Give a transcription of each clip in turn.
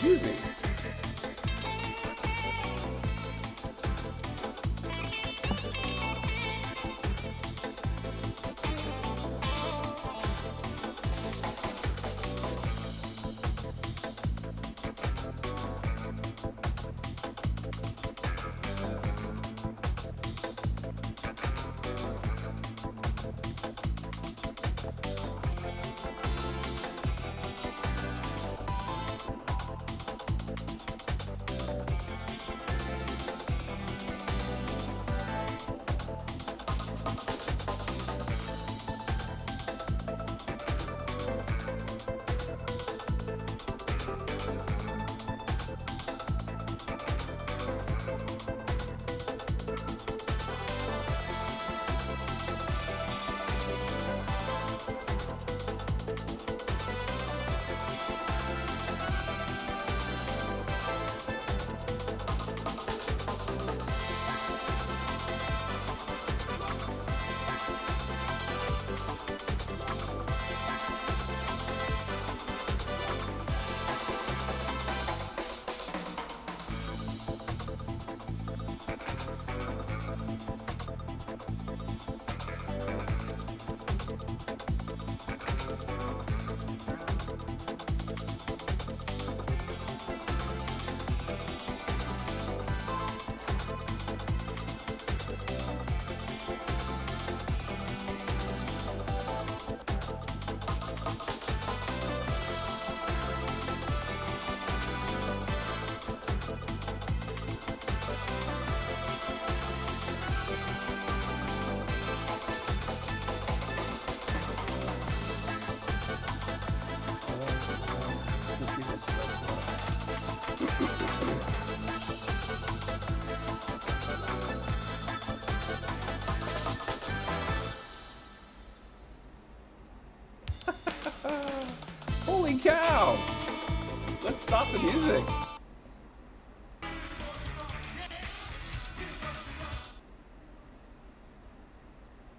Excuse me. Holy cow! Let's stop the music.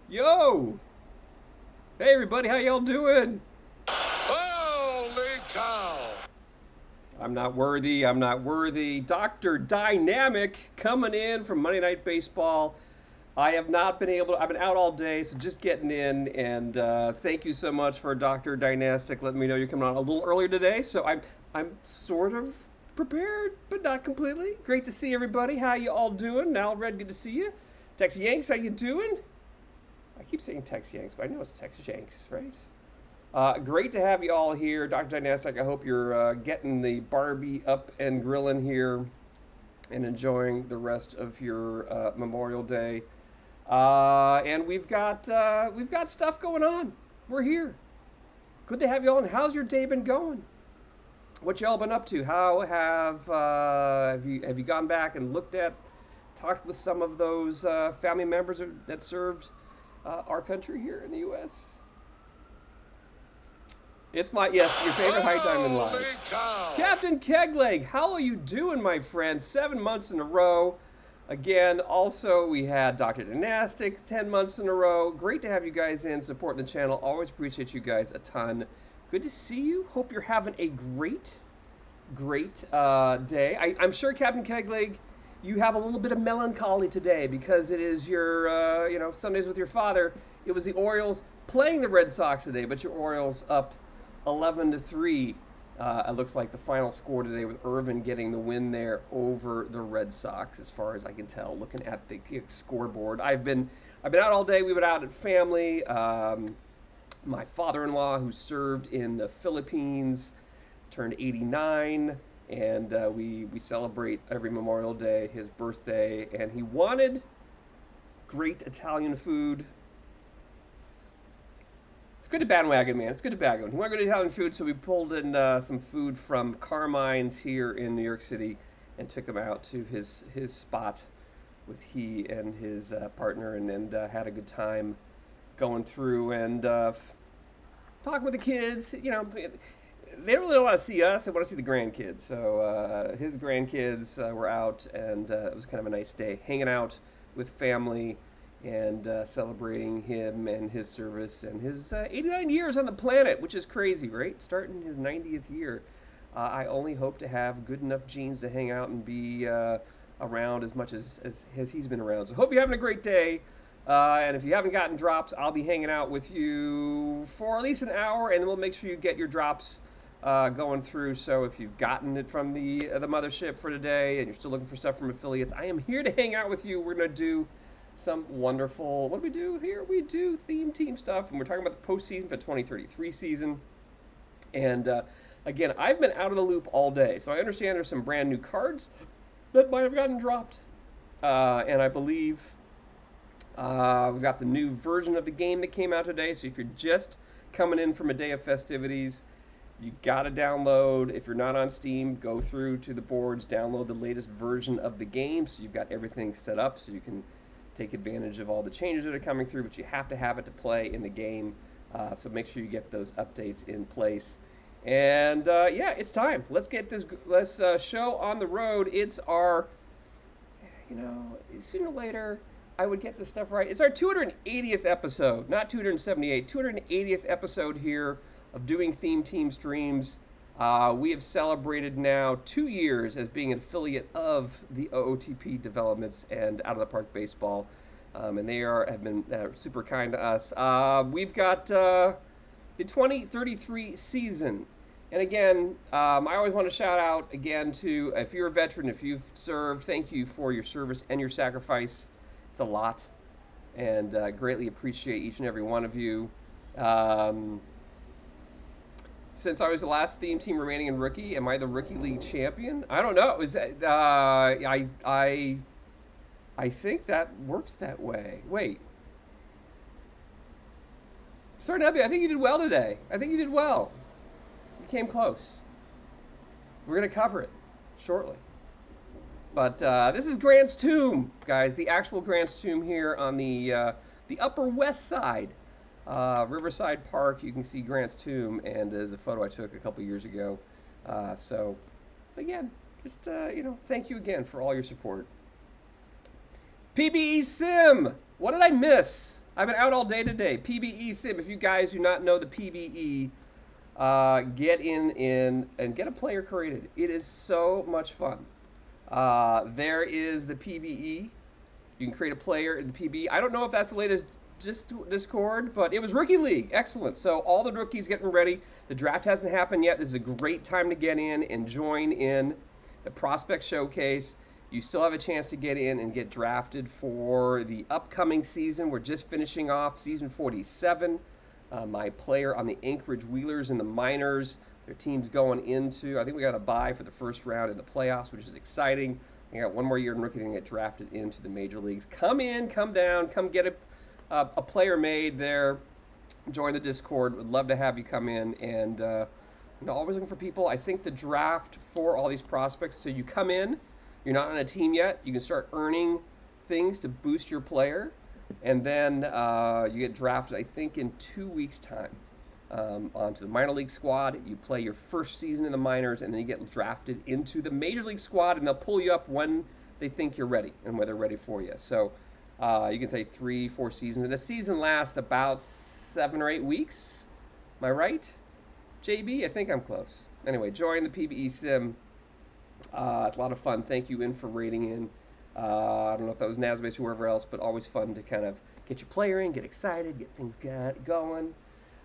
Yo! Hey everybody, how y'all doing? Holy cow! I'm not worthy, I'm not worthy. Dr. Dynamic coming in from Monday Night Baseball. I have not been able to, I've been out all day, so just getting in, and thank you so much for Dr. Dynastic letting me know you're coming on a little earlier today, so I'm sort of prepared, but not completely. Great to see everybody. How you all doing? Al Red, good to see you. Tex Yanks, how you doing? I keep saying Tex Yanks, but I know it's Tex Yanks, right? Great to have you all here. Dr. Dynastic, I hope you're getting the Barbie up and grilling here and enjoying the rest of your Memorial Day. And we've got stuff going on. We're here. Good to have you all. And how's your day been going? What y'all been up to? How have you gone back and talked with some of those family members that served our country here in the U.S.? It's your favorite high diamond live. Captain Kegleg, how are you doing, my friend? 7 months in a row. Again, also, we had Dr. Dynastic 10 months in a row. Great to have you guys in, supporting the channel. Always appreciate you guys a ton. Good to see you. Hope you're having a great day. I'm sure, Captain Kegleg, you have a little bit of melancholy today because it is your, Sundays with your father. It was the Orioles playing the Red Sox today, but your Orioles up 11-3. It looks like the final score today with Irvin getting the win there over the Red Sox, as far as I can tell, looking at the scoreboard. I've been out all day. We've been out at family. My father-in-law, who served in the Philippines, turned 89, and we celebrate every Memorial Day, his birthday, and he wanted great Italian food. It's good to bandwagon, man. It's good to bandwagon. He wanted to go to Italian food, so we pulled in some food from Carmine's here in New York City and took him out to his spot with he and his partner and had a good time going through and talking with the kids. You know, they don't really want to see us. They want to see the grandkids. So his grandkids were out, and it was kind of a nice day hanging out with family and celebrating him and his service and his 89 years on the planet, which is crazy, right? Starting his 90th year. I only hope to have good enough genes to hang out and be around as much as he's been around. So hope you're having a great day. And if you haven't gotten drops, I'll be hanging out with you for at least an hour, and then we'll make sure you get your drops going through. So if you've gotten it from the mothership for today and you're still looking for stuff from affiliates, I am here to hang out with you. We're going to do some wonderful, what do we do here? We do theme team stuff, and we're talking about the postseason for the 2033 season. And again, I've been out of the loop all day, so I understand there's some brand new cards that might have gotten dropped. And I believe we've got the new version of the game that came out today. So if you're just coming in from a day of festivities, you got to download. If you're not on Steam, go through to the boards, download the latest version of the game. So you've got everything set up so you can take advantage of all the changes that are coming through, but you have to have it to play in the game. So make sure you get those updates in place. And yeah, it's time. Let's get this show on the road. It's our, sooner or later, I would get this stuff right. It's our 280th episode, not 278, 280th episode here of doing Theme Team streams. We have celebrated now 2 years as being an affiliate of the OOTP developments and Out of the Park Baseball. And they have been super kind to us. We've got the 2033 season. And again, I always want to shout out again to, if you're a veteran, if you've served, thank you for your service and your sacrifice. It's a lot. And greatly appreciate each and every one of you. Since I was the last theme team remaining in rookie, am I the rookie league champion? I don't know. Is that I think that works that way. Wait. Sir Nebby, I think you did well today. I think you did well. You came close. We're going to cover it shortly. But this is Grant's Tomb, guys. The actual Grant's Tomb here on the Upper West Side. Riverside Park, you can see Grant's Tomb, and there's a photo I took a couple years ago. So, again, just, thank you again for all your support. PBE Sim! What did I miss? I've been out all day today. PBE Sim, if you guys do not know the PBE, get in and get a player created. It is so much fun. There is the PBE. You can create a player in the PBE. I don't know if that's the latest Discord, but it was Rookie League. Excellent. So all the rookies getting ready. The draft hasn't happened yet. This is a great time to get in and join in the Prospect Showcase. You still have a chance to get in and get drafted for the upcoming season. We're just finishing off season 47. My player on the Anchorage Wheelers in the minors. Their team's going into, I think we got a bye for the first round in the playoffs, which is exciting. We got one more year in rookie and get drafted into the major leagues. Come in, come down, come get a player made there. Join the Discord. Would love to have you come in. And always looking for people. I think the draft for all these prospects, so you come in, you're not on a team yet, you can start earning things to boost your player. And then you get drafted, I think, in 2 weeks' time onto the minor league squad. You play your first season in the minors, and then you get drafted into the major league squad, and they'll pull you up when they think you're ready and when they're ready for you. So you can say 3-4 seasons, and a season lasts about 7 or 8 weeks. Am I right, JB? I think I'm close. Anyway, join the PBE Sim. It's a lot of fun. Thank you, for rating in. I don't know if that was Nazbase or whoever else, but always fun to kind of get your player in, get excited, get things going.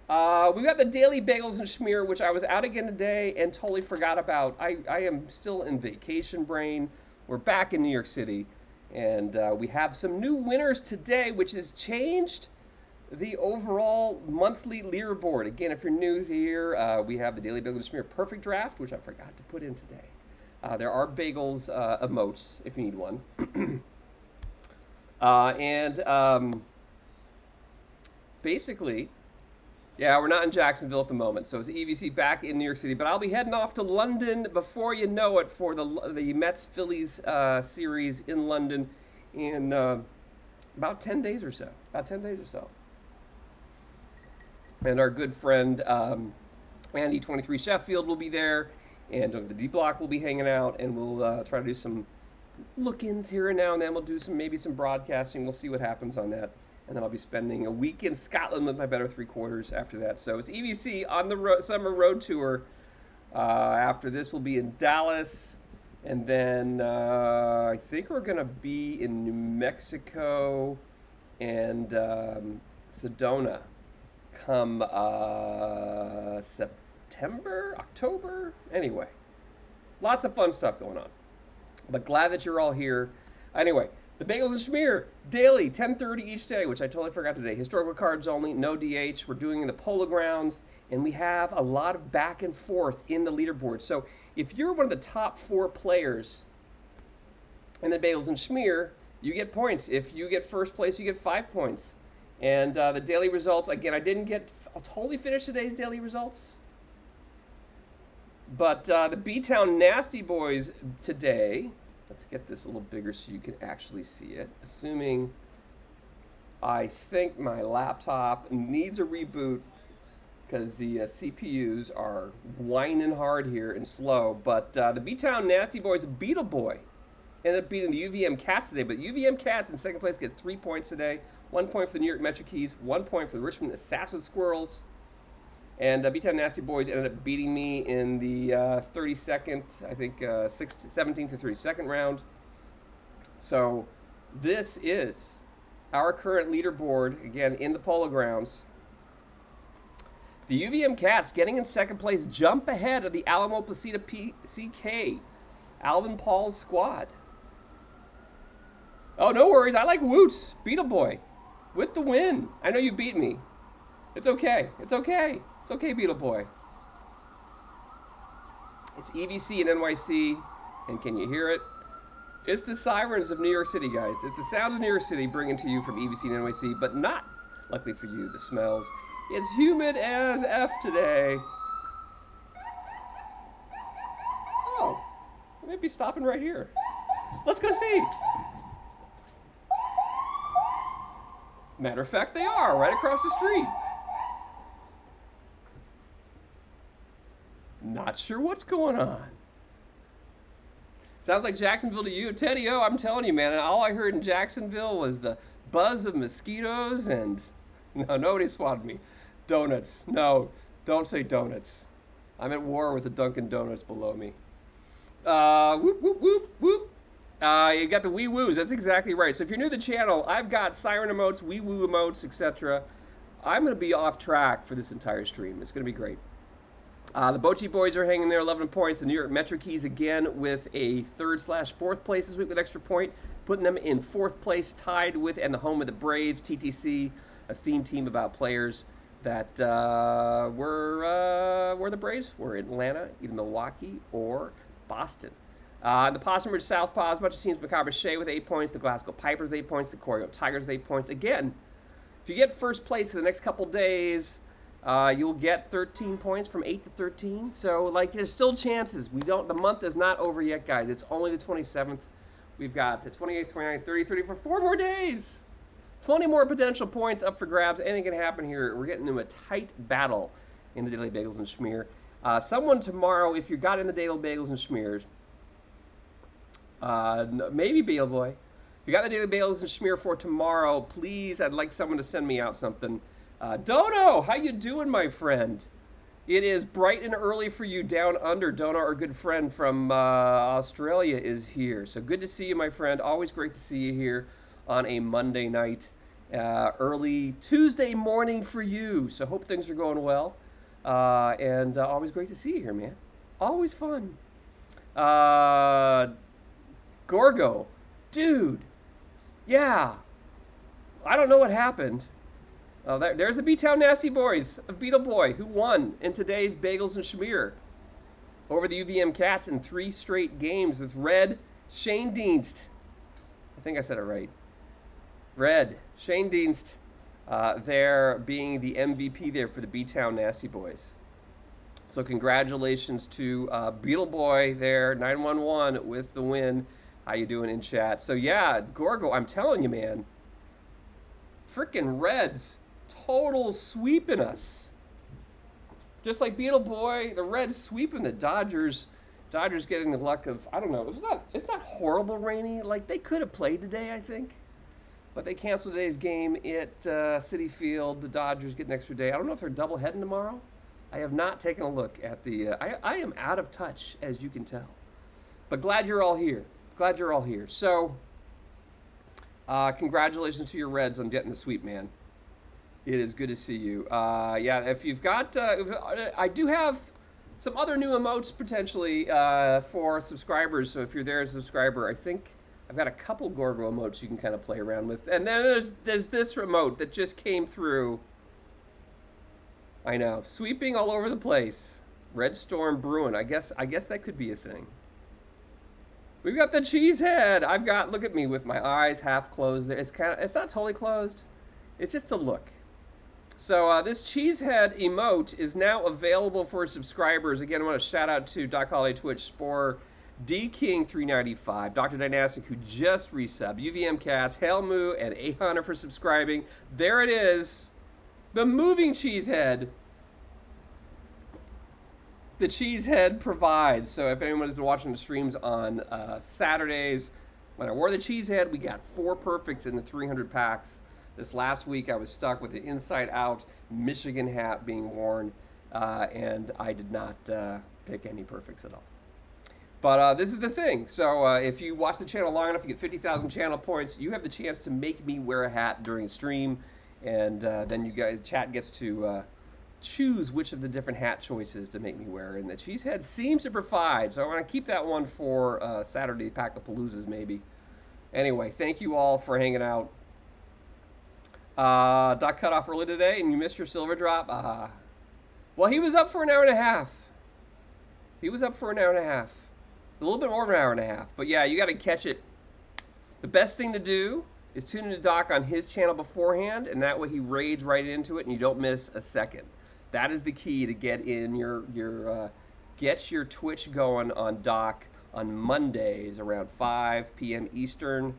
We've got the Daily Bagels and Schmear, which I was out again today and totally forgot about. I am still in vacation brain. We're back in New York City, and we have some new winners today, which has changed the overall monthly leaderboard. Again, if you're new here, we have the Daily Bagels and Schmear Perfect Draft, which I forgot to put in today. There are bagels emotes if you need one. Basically, yeah, we're not in Jacksonville at the moment, so it's EVC back in New York City. But I'll be heading off to London before you know it for the Mets-Phillies series in London in about 10 days or so. And our good friend Andy 23 Sheffield will be there. And the D Block will be hanging out, and we'll try to do some look-ins here and now and then. We'll do maybe some broadcasting. We'll see what happens on that. And then I'll be spending a week in Scotland with my better three quarters after that. So it's EVC on the summer road tour After this, we'll be in Dallas. And then I think we're going to be in New Mexico and Sedona come September, October. Anyway, lots of fun stuff going on. But glad that you're all here. Anyway, the Bagels and Schmear, daily, 10:30 each day, which I totally forgot today. Historical cards only, no DH. We're doing in the Polo Grounds, and we have a lot of back and forth in the leaderboard. So if you're one of the top 4 players in the Bagels and Schmear, you get points. If you get first place, you get 5 points. And the daily results, again, I'll totally finish today's daily results. But the B-Town Nasty Boys today, let's get this a little bigger so you can actually see it. Assuming I think my laptop needs a reboot because the CPUs are whining hard here and slow. But the B-Town Nasty Boys, Beetle Boy, ended up beating the UVM Cats today. But UVM Cats in second place get 3 points today. 1 point for the New York Metro Keys, 1 point for the Richmond Assassin Squirrels. And B-Town Nasty Boys ended up beating me in the 32nd, I think 17th to 32nd round. So this is our current leaderboard, again, in the Polo Grounds. The UVM Cats getting in second place, jump ahead of the Alamo Placida CK, Alvin Paul's squad. Oh, no worries. I like Woots, Beetle Boy, with the win. I know you beat me. It's okay. It's okay. It's okay, Beetle Boy. It's EBC and NYC, and can you hear it? It's the sirens of New York City, guys. It's the sounds of New York City bringing to you from EBC and NYC, but not, luckily for you, the smells. It's humid as F today. Oh, I might be stopping right here. Let's go see. Matter of fact, they are right across the street. Not sure what's going on. Sounds like Jacksonville to you. Teddy O, I'm telling you, man, all I heard in Jacksonville was the buzz of mosquitoes and... No, nobody swatted me. Donuts. No, don't say donuts. I'm at war with the Dunkin' Donuts below me. Whoop, whoop, whoop, whoop. You got the wee woos. That's exactly right. So if you're new to the channel, I've got siren emotes, wee woo emotes, etc. I'm going to be off track for this entire stream. It's going to be great. The Bochy boys are hanging there, 11 points. The New York Metro Keys again with a 3rd/4th place this week with extra point, putting them in 4th place, tied with and the home of the Braves, TTC, a theme team about players that were the Braves were in Atlanta, either Milwaukee or Boston. The Possum Ridge Southpaws, a bunch of teams, Macabre Shea with 8 points, the Glasgow Pipers with 8 points, the Corio Tigers with 8 points. Again, if you get first place in the next couple days, you'll get 13 points from 8 to 13. So, there's still chances. The month is not over yet, guys. It's only the 27th. We've got the 28th, 29th, 30th, 30th for 4 more days. 20 more potential points up for grabs. Anything can happen here. We're getting into a tight battle in the Daily Bagels and Schmear. Someone tomorrow, if you got in the Daily Bagels and Schmears, maybe Beal Boy. If you got the Daily Bagels and Schmear for tomorrow, please, I'd like someone to send me out something. Dono, how you doing, my friend? It is bright and early for you down under. Dono, our good friend from Australia, is here. So good to see you, my friend. Always great to see you here on a Monday night. Early Tuesday morning for you. So hope things are going well. And always great to see you here, man. Always fun. Gorgo. Dude. Yeah. I don't know what happened. There's the B-Town Nasty Boys of Beetle Boy, who won in today's Bagels and Schmear over the UVM Cats in 3 straight games with Red Shane Dienst. I think I said it right. Red Shane Dienst there being the MVP there for the B-Town Nasty Boys. So congratulations to Beetle Boy there, 911 with the win. How you doing in chat? So yeah, Gorgo, I'm telling you, man. Frickin' Reds. Total sweeping us. Just like Beetle Boy, the Reds sweeping the Dodgers. Dodgers getting the luck of, I don't know, it's not horrible rainy. They could have played today, I think. But they canceled today's game at Citi Field. The Dodgers get an extra day. I don't know if they're double heading tomorrow. I have not taken a look at the. I am out of touch, as you can tell. But glad you're all here. Glad you're all here. So, congratulations to your Reds on getting the sweep, man. It is good to see you. Yeah, if you've got, I do have some other new emotes potentially for subscribers. So if you're there as a subscriber, I think I've got a couple Gorgo emotes you can kind of play around with. And then there's this remote that just came through. I know, sweeping all over the place. Red Storm Brewing. I guess that could be a thing. We've got the Cheesehead. I've got, look at me with my eyes half closed. It's not totally closed. It's just a look. So this Cheesehead emote is now available for subscribers. Again, I want to shout out to Doc Holiday, Twitch, Spore, DKing395, Dr. Dynastic, who just resubbed, UVM Cats, Hail Moo, and 800 for subscribing. There it is. The moving Cheesehead. The Cheesehead provides. So if anyone has been watching the streams on Saturdays, when I wore the Cheesehead, we got 4 perfects in the 300 packs. This last week, I was stuck with the inside-out Michigan hat being worn, and I did not pick any perfects at all. But this is the thing. So if you watch the channel long enough, you get 50,000 channel points. You have the chance to make me wear a hat during a stream, and then you guys, chat gets to choose which of the different hat choices to make me wear. And the Cheesehead seems to provide, so I want to keep that one for Saturday Pack-a-Paloozas maybe. Anyway, thank you all for hanging out. Doc cut off early today, and you missed your silver drop. Well, he was up for an hour and a half. A little bit more of an hour and a half. But yeah, you got to catch it. The best thing to do is tune into Doc on his channel beforehand, and that way he raids right into it, and you don't miss a second. That is the key to get in get your Twitch going on Doc on Mondays around 5 p.m. Eastern.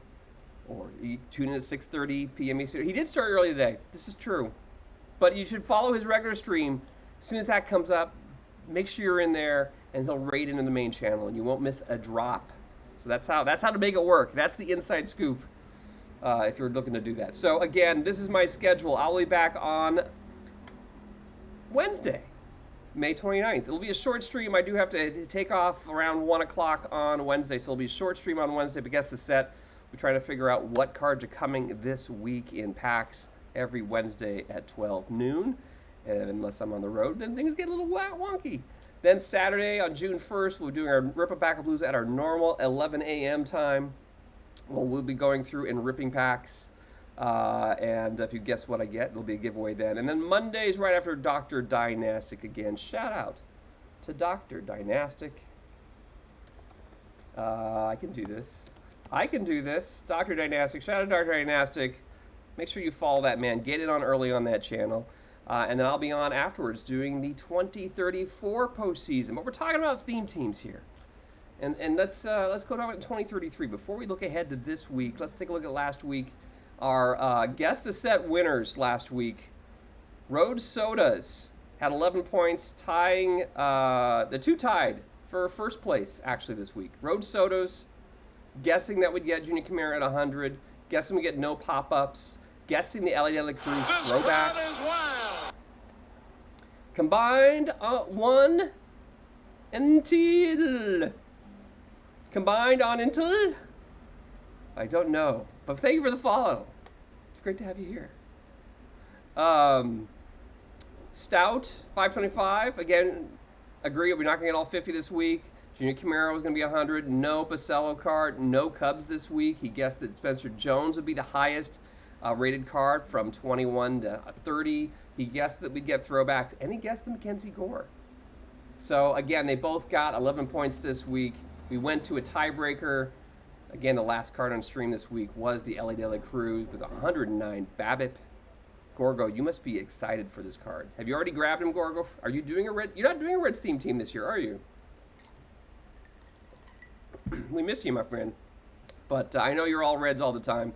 Or you tune in at 6:30 p.m. Eastern. He did start early today. This is true. But you should follow his regular stream. As soon as that comes up, make sure you're in there, and he'll raid into the main channel, and you won't miss a drop. So that's how to make it work. That's the inside scoop if you're looking to do that. So again, this is my schedule. I'll be back on Wednesday, May 29th. It'll be a short stream. I do have to take off around 1 o'clock on Wednesday, so it'll be a short stream on Wednesday, but guess the set. We're trying to figure out what cards are coming this week in packs every Wednesday at 12 noon. And unless I'm on the road, then things get a little wonky. Then Saturday on June 1st, we'll be doing our Rip a Pack of Blues at our normal 11 a.m. time. We'll be going through and ripping packs. And if you guess what I get, it'll be a giveaway then. And then Mondays right after Dr. Dynastic again. Shout out to Dr. Dynastic. I can do this. Dr. Dynastic. Shout out to Dr. Dynastic. Make sure you follow that man. Get it on early on that channel. And then I'll be on afterwards doing the 2034 postseason. But we're talking about theme teams here. And let's go down to 2033. Before we look ahead to this week, let's take a look at last week. Our Guess the Set winners last week. Road Sodas had 11 points, tying, the two tied for first place actually this week. Road Sodas. Guessing that we'd get Junior Camara at 100. Guessing we get no pop-ups. Guessing the LA Cruz throwback. Combined one until. Combined on until. I don't know. But thank you for the follow. It's great to have you here. Stout, 525. Again, agree we're not going to get all 50 this week. Junior Camaro was going to be 100. No Basello card. No Cubs this week. He guessed that Spencer Jones would be the highest rated card from 21 to 30. He guessed that we'd get throwbacks, and he guessed the Mackenzie Gore. So, again, they both got 11 points this week. We went to a tiebreaker. Again, the last card on stream this week was the LA De La Cruz with 109 BABIP. Gorgo, you must be excited for this card. Have you already grabbed him, Gorgo? Are you doing a red? You're not doing a Reds theme team this year, are you? We missed you, my friend. But I know you're all Reds all the time.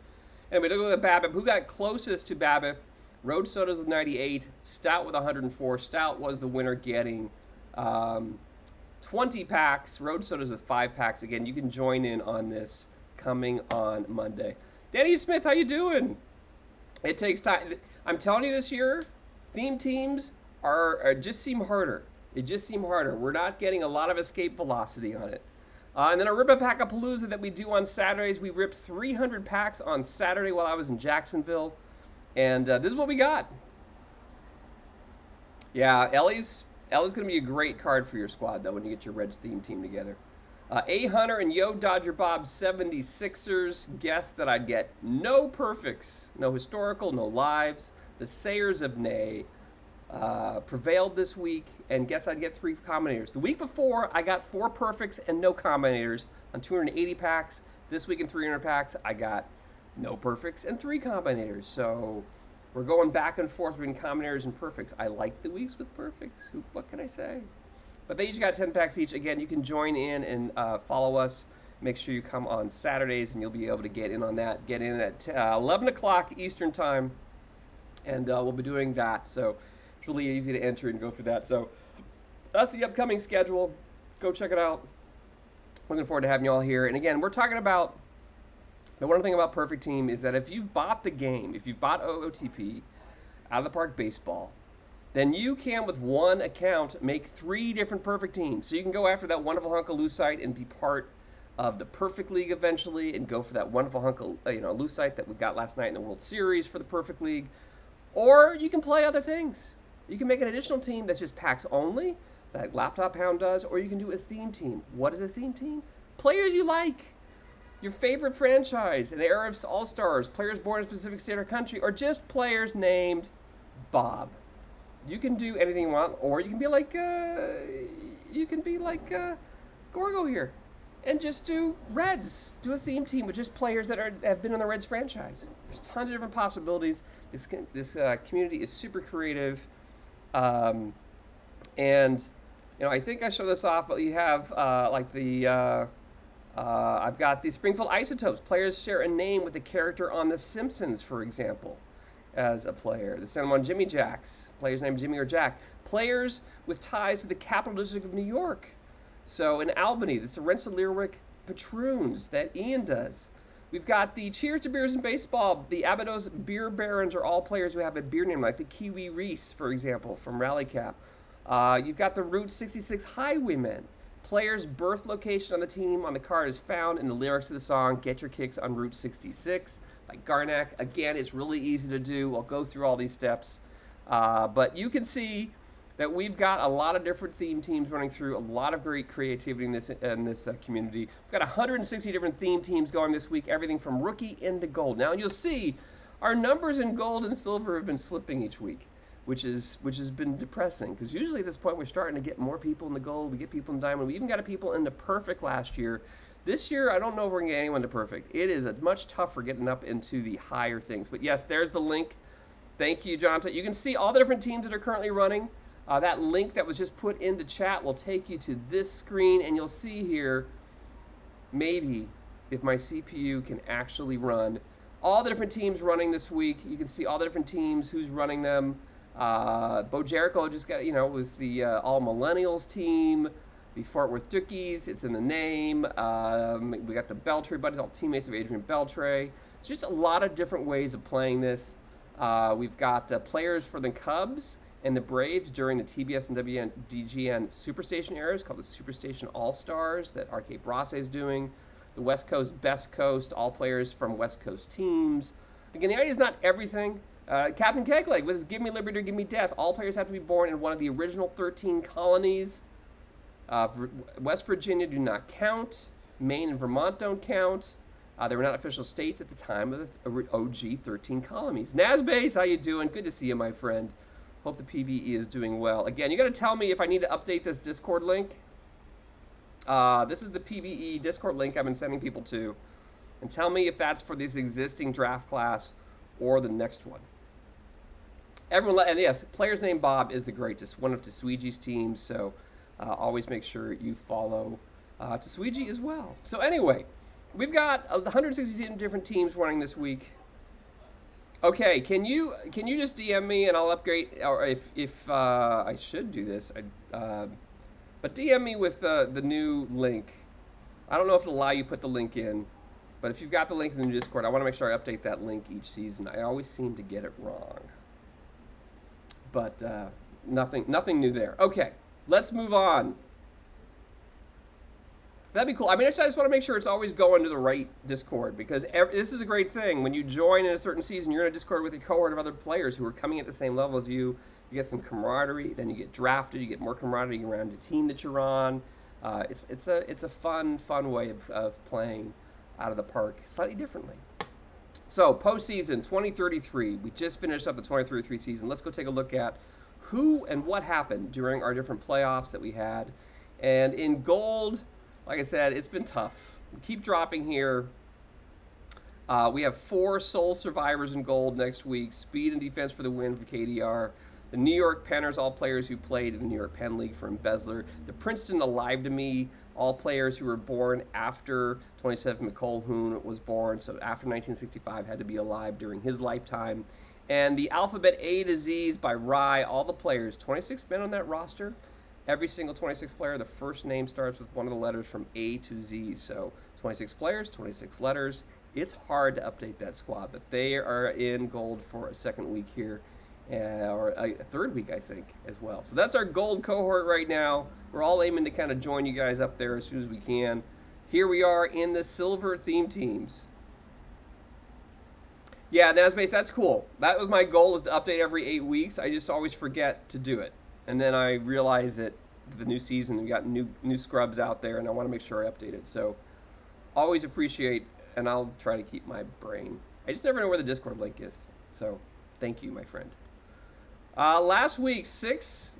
Anyway, look at BABIP. Who got closest to BABIP? Road Sodas with 98. Stout with 104. Stout was the winner, getting 20 packs. Road Sodas with 5 packs. Again, you can join in on this coming on Monday. Danny Smith, how you doing? It takes time. I'm telling you this year, theme teams are just seem harder. It just seem harder. We're not getting a lot of escape velocity on it. And then our Rip a Pack of Palooza that we do on Saturdays, we ripped 300 packs on Saturday while I was in Jacksonville. And this is what we got. Yeah, Ellie's going to be a great card for your squad, though, when you get your Reds theme team together. A Hunter and Yo Dodger Bob 76ers guessed that I'd get no perfects, no historical, no lives. The Sayers of Nay prevailed this week, and guess I'd get 3 combinators. The week before, I got 4 perfects and no combinators on 280 packs. This week in 300 packs, I got no perfects and 3 combinators. So we're going back and forth between combinators and perfects. I like the weeks with perfects. What can I say? But they each got 10 packs each. Again, you can join in and follow us. Make sure you come on Saturdays, and you'll be able to get in on that. Get in at 11 o'clock Eastern Time, and we'll be doing that. So it's really easy to enter and go through that. So that's the upcoming schedule. Go check it out. Looking forward to having you all here. And again, we're talking about the one thing about Perfect Team is that if you've bought the game, if you've bought OOTP, Out of the Park Baseball, then you can, with one account, make 3 different Perfect Teams. So you can go after that wonderful hunk of lucite and be part of the Perfect League eventually, and go for that wonderful hunk of lucite that we got last night in the World Series for the Perfect League. Or you can play other things. You can make an additional team that's just packs only, like Laptop Hound does, or you can do a theme team. What is a theme team? Players you like. Your favorite franchise, an era of all-stars, players born in a specific state or country, or just players named Bob. You can do anything you want, or you can be like Gorgo here, and just do Reds. Do a theme team with just players that have been in the Reds franchise. There's tons of different possibilities. This community is super creative, and I think I show this off. But you have I've got the Springfield Isotopes. Players share a name with a character on The Simpsons, for example, as a player. The San Juan Jimmy Jacks, players named Jimmy or Jack. Players with ties to the Capital District of New York. So in Albany, the Sorensen Lyric Patroons that Ian does. We've got the Cheers to Beers in Baseball. The Abydos Beer Barons are all players who have a beer name, like the Kiwi Reese, for example, from Rally Cap. You've got the Route 66 Highwaymen. Player's birth location on the team on the card is found in the lyrics to the song Get Your Kicks on Route 66 by Garnack. Again, it's really easy to do. I'll go through all these steps. But you can see that we've got a lot of different theme teams running through, a lot of great creativity in this community. We've got 160 different theme teams going this week, everything from rookie into gold. Now, you'll see our numbers in gold and silver have been slipping each week, which has been depressing, because usually at this point we're starting to get more people in the gold, we get people in diamond, we even got people into perfect last year. This year, I don't know if we're going to get anyone to perfect. It is much tougher getting up into the higher things. But yes, there's the link. Thank you, Jonathan. You can see all the different teams that are currently running. That link that was just put into chat will take you to this screen, and you'll see here, maybe, if my CPU can actually run, all the different teams running this week. You can see all the different teams, who's running them. Bo Jericho just got, with the All Millennials team, the Fort Worth Dookies, it's in the name. We got the Beltray Buddies, all teammates of Adrian Beltray. It's just a lot of different ways of playing this. We've got players for the Cubs and the Braves during the TBS and WDGN Superstation eras, called the Superstation All-Stars, that Arcade Brasse is doing. The West Coast, Best Coast, all players from West Coast teams. Again, the idea is not everything. Captain Kegleg with his Give Me Liberty or Give Me Death. All players have to be born in one of the original 13 colonies. West Virginia do not count. Maine and Vermont don't count. They were not official states at the time of the OG 13 colonies. Nazbase, how you doing? Good to see you, my friend. Hope the PBE is doing well. Again, you got to tell me if I need to update this Discord link. This is the PBE Discord link I've been sending people to. And tell me if that's for this existing draft class or the next one. Everyone, and yes, player's name Bob is the greatest, one of Tsuiji's teams, so always make sure you follow Tsuiji as well. So anyway, we've got 160 different teams running this week. Okay, can you just DM me and I'll upgrade, or if I should do this, but DM me with the new link. I don't know if it'll allow you to put the link in, but if you've got the link in the Discord, I want to make sure I update that link each season. I always seem to get it wrong. But nothing new there. Okay, let's move on. That'd be cool. I mean, I just want to make sure it's always going to the right Discord, because this is a great thing. When you join in a certain season, you're in a Discord with a cohort of other players who are coming at the same level as you. You get some camaraderie. Then you get drafted. You get more camaraderie around the team that you're on. It's a fun way of playing out of the park slightly differently. So postseason 2033. We just finished up the 2033 season. Let's go take a look at who and what happened during our different playoffs that we had. And in gold, like I said, it's been tough. We keep dropping here. We have 4 sole survivors in gold next week. Speed and defense for the win for KDR. The New York Penners, all players who played in the New York Penn League for Embezzler. The Princeton Alive to Me, all players who were born after 27 McColhoun was born. So after 1965, had to be alive during his lifetime. And the Alphabet A to Z's by Rye, all the players, 26 men on that roster. Every single 26 player, the first name starts with one of the letters from A to Z. So 26 players, 26 letters. It's hard to update that squad, but they are in gold for a second week here, or a third week, I think, as well. So that's our gold cohort right now. We're all aiming to kind of join you guys up there as soon as we can. Here we are in the silver theme teams. Yeah, Nasbase, that's cool. That was my goal, is to update every 8 weeks. I just always forget to do it. And then I realize that the new season, we got new scrubs out there, and I want to make sure I update it. So always appreciate, and I'll try to keep my brain. I just never know where the Discord link is. So thank you, my friend. Last week, 6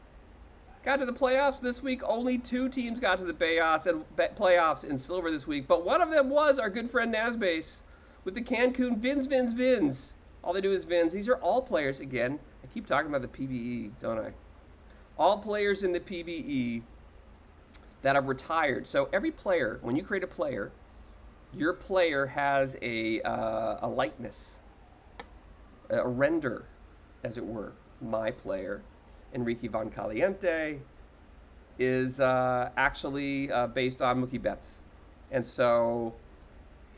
got to the playoffs. This week, only 2 teams got to the playoffs in silver this week. But one of them was our good friend Nasbase with the Cancun Vins. All they do is Vins. These are all players, again. I keep talking about the PBE, don't I? All players in the PBE that have retired. So every player, when you create a player, your player has a likeness, a render, as it were. My player, Enrique Von Caliente, is actually based on Mookie Betts. And so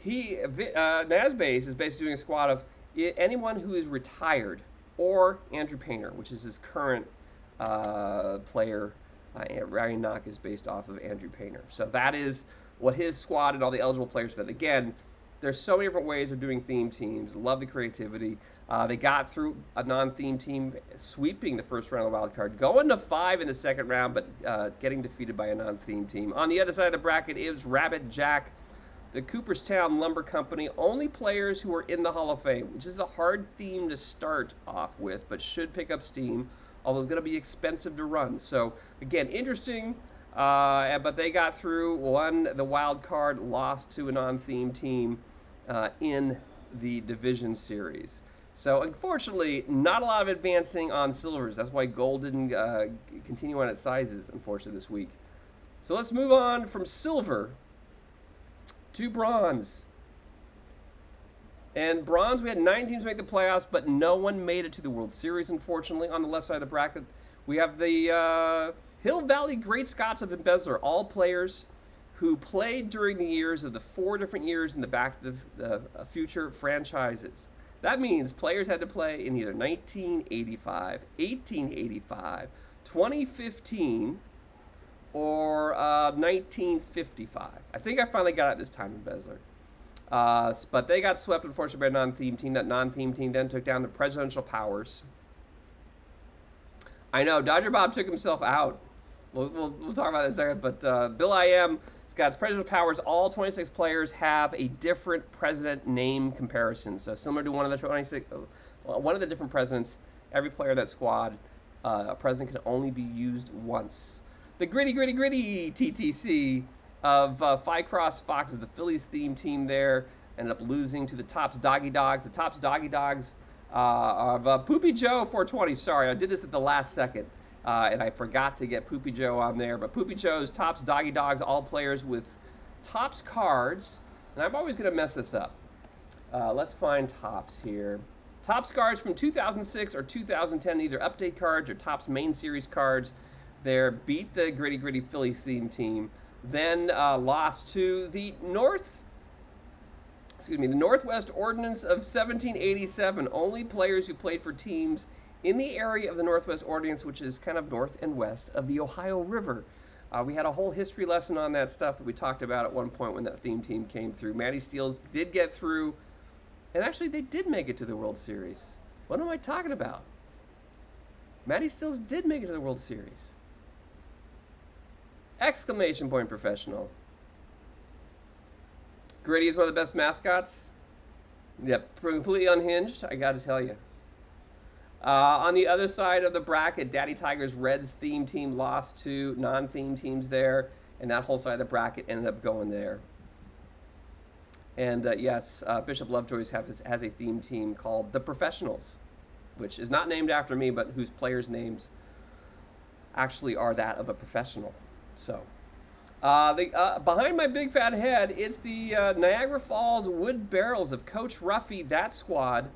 Nasbase is basically doing a squad of anyone who is retired, or Andrew Painter, which is his current player. Ryan Knock is based off of Andrew Painter. So that is what his squad and all the eligible players for that. Again, there's so many different ways of doing theme teams. Love the creativity. They got through a non-theme team, sweeping the first round of the wild card, going to 5 in the second round, but getting defeated by a non-theme team. On the other side of the bracket is Rabbit Jack, the Cooperstown Lumber Company, only players who are in the Hall of Fame, which is a hard theme to start off with, but should pick up steam, although it's going to be expensive to run. So, again, interesting, but they got through, won the wild card, lost to a non-theme team in the division series. So, unfortunately, not a lot of advancing on silvers. That's why gold didn't continue on its sizes, unfortunately, this week. So, let's move on from silver to bronze. And bronze, we had 9 teams make the playoffs, but no one made it to the World Series, unfortunately. On the left side of the bracket, we have the Hill Valley Great Scots of Embezzler, all players who played during the years of the 4 different years in the Back to the Future franchises. That means players had to play in either 1985, 1885, 2015, or 1955. I think I finally got it this time, Embezzler. But they got swept, unfortunately, by a non-theme team. That non-theme team then took down the presidential powers. I know, Dodger Bob took himself out. We'll talk about that in a second. But Bill I.M. has got its presidential powers. All 26 players have a different president name comparison. So similar to one of the different presidents, every player of that squad, a president can only be used once. The gritty TTC of Fycross Fox is the Phillies theme team there. Ended up losing to the Tops Doggy Dogs. The Tops Doggy Dogs of Poopy Joe 420. Sorry, I did this at the last second. And I forgot to get Poopy Joe on there. But Poopy Joe's Tops Doggy Dogs, all players with Tops cards. And I'm always going to mess this up. Let's find Tops here. Tops cards from 2006 or 2010, either update cards or Tops main series cards. There beat the gritty Philly theme team. Then lost to the Northwest Ordinance of 1787. Only players who played for teams in the area of the Northwest Ordinance, which is kind of north and west of the Ohio River. We had a whole history lesson on that stuff that we talked about at one point when that theme team came through. Matty Steels did get through, and actually they did make it to the World Series. What am I talking about? Matty Steels did make it to the World Series. Exclamation point professional. Gritty is one of the best mascots. Yep, completely unhinged, I gotta tell you. On the other side of the bracket, Daddy Tiger's Reds theme team lost to non-theme teams there, and that whole side of the bracket ended up going there. And yes, Bishop Lovejoy has a theme team called The Professionals, which is not named after me, but whose players' names actually are that of a professional. So, behind my big fat head, it's the Niagara Falls Wood Barrels of Coach Ruffy. That squad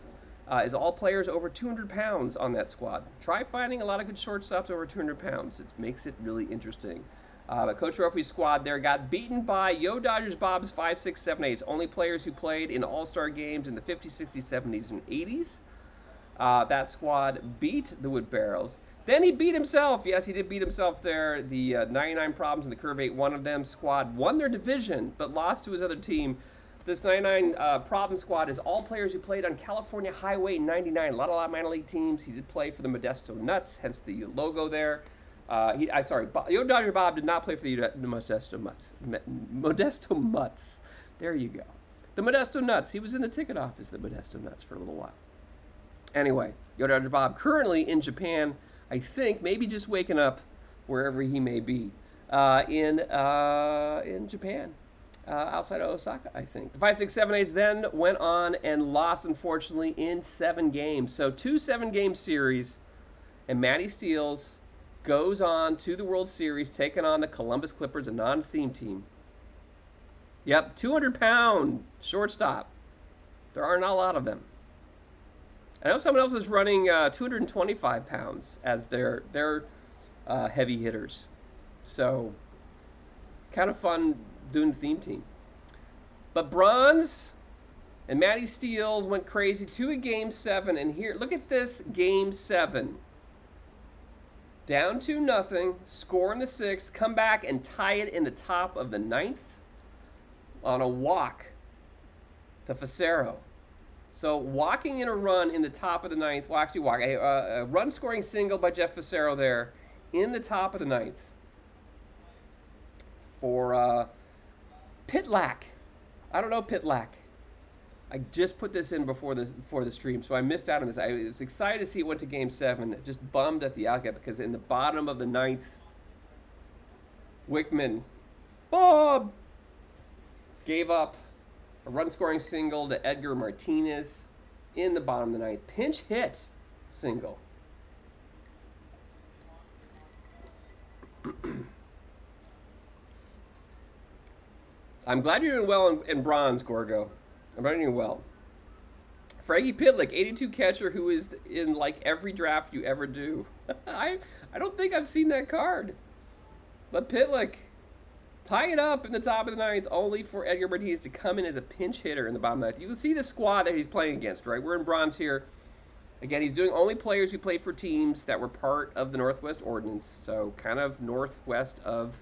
is all players over 200 pounds on that squad. Try finding a lot of good shortstops over 200 pounds. It makes it really interesting. But Coach Ruffy's squad there got beaten by Yo Dodgers Bob's 5, 6, 7, 8s. Only players who played in all-star games in the 50s, 60s, 70s, and 80s. That squad beat the Wood Barrels. Then he beat himself. Yes, he did beat himself there. The 99 Problems and the Curve 8, one of them squad won their division, but lost to his other team. This 99 Problem squad is all players who played on California Highway 99. A lot of minor league teams. He did play for the Modesto Nuts, hence the logo there. Yo Dodger Bob did not play for the Modesto Mutts. Modesto Mutts. There you go. The Modesto Nuts. He was in the ticket office, the Modesto Nuts, for a little while. Anyway, Yo Dodger Bob currently in Japan, I think, maybe just waking up wherever he may be in Japan. Outside of Osaka, I think. The 5, 6, 7, 8s then went on and lost, unfortunately, in 7 games. So 2 7-game series, and Matty Steels goes on to the World Series, taking on the Columbus Clippers, a non-theme team. Yep, 200-pound shortstop. There are not a lot of them. I know someone else is running 225 pounds as their heavy hitters. So, kind of fun doing the theme team. But Bronze and Matty Steels went crazy to a Game 7. And here, look at this Game 7. Down 2-0, score in the 6th, come back and tie it in the top of the 9th on a walk to Facero. So walking in a run in the top of the 9th, well actually a run scoring single by Jeff Facero there in the top of the 9th for Pitlack. I don't know Pitlack. I just put this in before the stream, so I missed out on this. I was excited to see it went to Game 7. Just bummed at the outcome because in the bottom of the 9th, Wickman, Bob, gave up a run-scoring single to Edgar Martinez in the bottom of the 9th. Pinch hit single. I'm glad you're doing well in Bronze, Gorgo. I'm doing well. Fraggy Pitlick, 82 catcher who is in like every draft you ever do. I don't think I've seen that card. But Pitlick, tie it up in the top of the 9th, only for Edgar Martinez to come in as a pinch hitter in the bottom of the 9th. You can see the squad that he's playing against, right? We're in Bronze here. Again, he's doing only players who played for teams that were part of the Northwest Ordinance, so kind of northwest of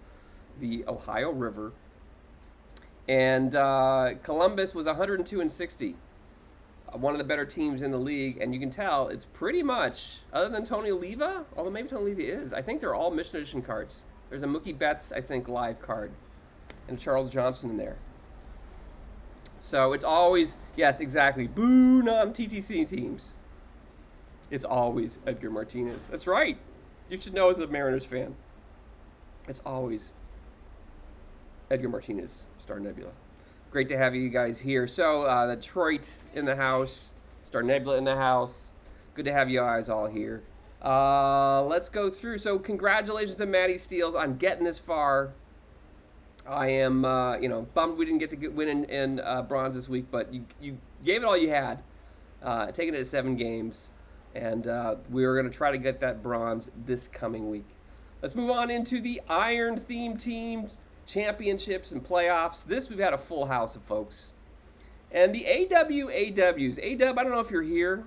the Ohio River. And Columbus was 102-60, one of the better teams in the league. And you can tell it's pretty much, other than Tony Oliva, although maybe Tony Oliva is, I think they're all Mission Edition cards. There's a Mookie Betts, I think, live card, and Charles Johnson in there. So it's always, yes, exactly, boo non-TTC teams. It's always Edgar Martinez. That's right. You should know as a Mariners fan. It's always Edgar Martinez, Star Nebula. Great to have you guys here. So, Detroit in the house, Star Nebula in the house. Good to have you guys all here. Let's go through. So, congratulations to Matty Steels on getting this far. I am, bummed we didn't get to win in Bronze this week, but you gave it all you had, taking it to 7 games, and we are going to try to get that Bronze this coming week. Let's move on into the Iron Theme Team Championships and playoffs. We've had a full house of folks. And the AWs. I don't know if you're here.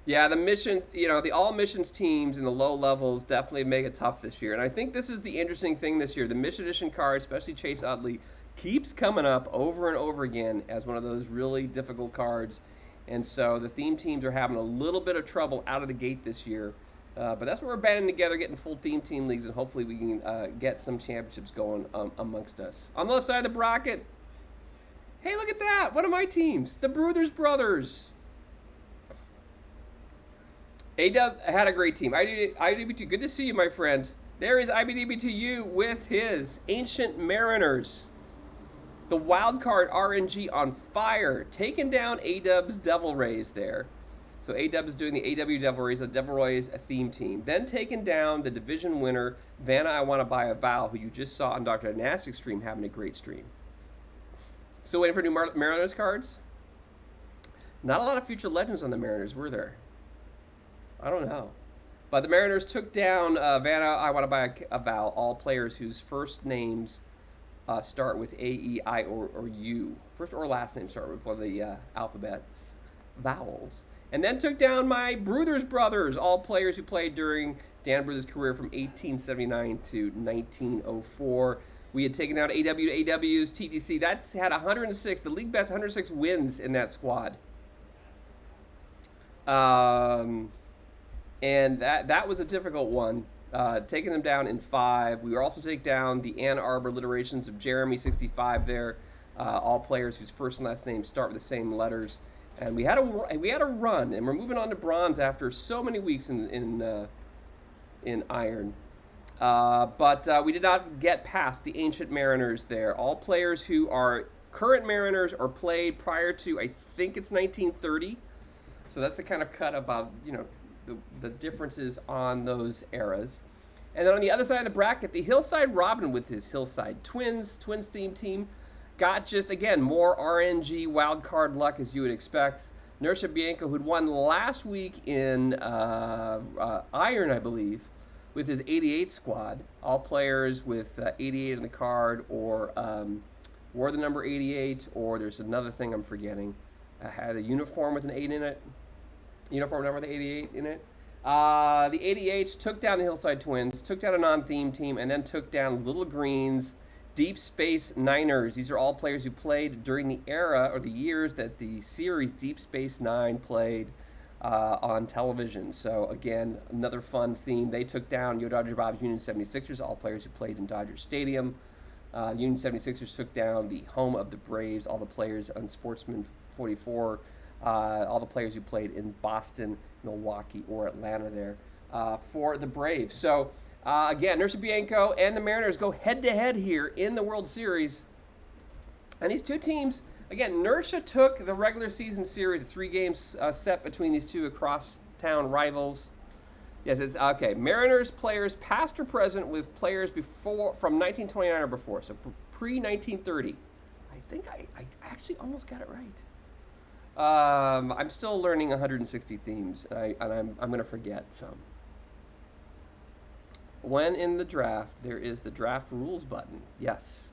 Yeah, the mission, the all missions teams in the low levels definitely make it tough this year. And I think this is the interesting thing this year. The mission edition card, especially Chase Utley, keeps coming up over and over again as one of those really difficult cards. And so the theme teams are having a little bit of trouble out of the gate this year. But that's where we're banding together, getting full theme team leagues, and hopefully we can get some championships going amongst us. On the left side of the bracket, hey, look at that. One of my teams, the Brothers Brothers. A-Dub had a great team. IBDB2, good to see you, my friend. There is IBDB2U with his Ancient Mariners. The wild card RNG on fire, taking down A-Dub's Devil Rays there. So A-Dub is doing the AW Devil Rays, a Devil Rays theme team. Then taking down the division winner, Vanna I Want to Buy a Vowel, who you just saw on Dr. Dynastic's stream having a great stream. Still waiting for new Mariners cards? Not a lot of future legends on the Mariners, were there? I don't know. But the Mariners took down Vanna I Want to Buy a Vowel, all players whose first names start with A, E, I, or U. First or last name start with one of the alphabet's vowels. And then took down my Brothers Brothers, all players who played during Dan Brothers' career from 1879 to 1904. We had taken down AW to AW's TTC. That had 106, the league best 106 wins in that squad. And that was a difficult one, taking them down in 5. We were also taking down the Ann Arbor Alliterations of Jeremy, 65 there, all players whose first and last names start with the same letters. And we had a run, and we're moving on to bronze after so many weeks in iron. But we did not get past the Ancient Mariners there. All players who are current Mariners or played prior to, I think it's 1930. So that's the kind of cut about, the differences on those eras. And then on the other side of the bracket, the Hillside Robin with his Hillside Twins theme team got just, again, more RNG wildcard luck as you would expect. Nersha Bianco, who'd won last week in Iron, I believe, with his 88 squad. All players with 88 in the card or wore the number 88, or there's another thing I'm forgetting. Had a uniform with an 8 in it. Uniform number with the 88 in it. The 88s took down the Hillside Twins, took down a non-theme team, and then took down Little Green's Deep Space Niners. These are all players who played during the era or the years that the series Deep Space Nine played on television. So again, another fun theme. They took down Yo Dodger Bob's Union 76ers, all players who played in Dodger Stadium. Union 76ers took down the home of the Braves, all the players on Sportsman 44, all the players who played in Boston, Milwaukee, or Atlanta there for the Braves. So again, Nersha Bianco and the Mariners go head-to-head here in the World Series. And these two teams, again, Nersha took the regular season series, a 3-game set between these two across-town rivals. Yes, it's okay. Mariners players past or present with players before from 1929 or before, so pre-1930. I think I actually almost got it right. I'm still learning 160 themes, and I'm going to forget some. When in the draft, there is the draft rules button. Yes,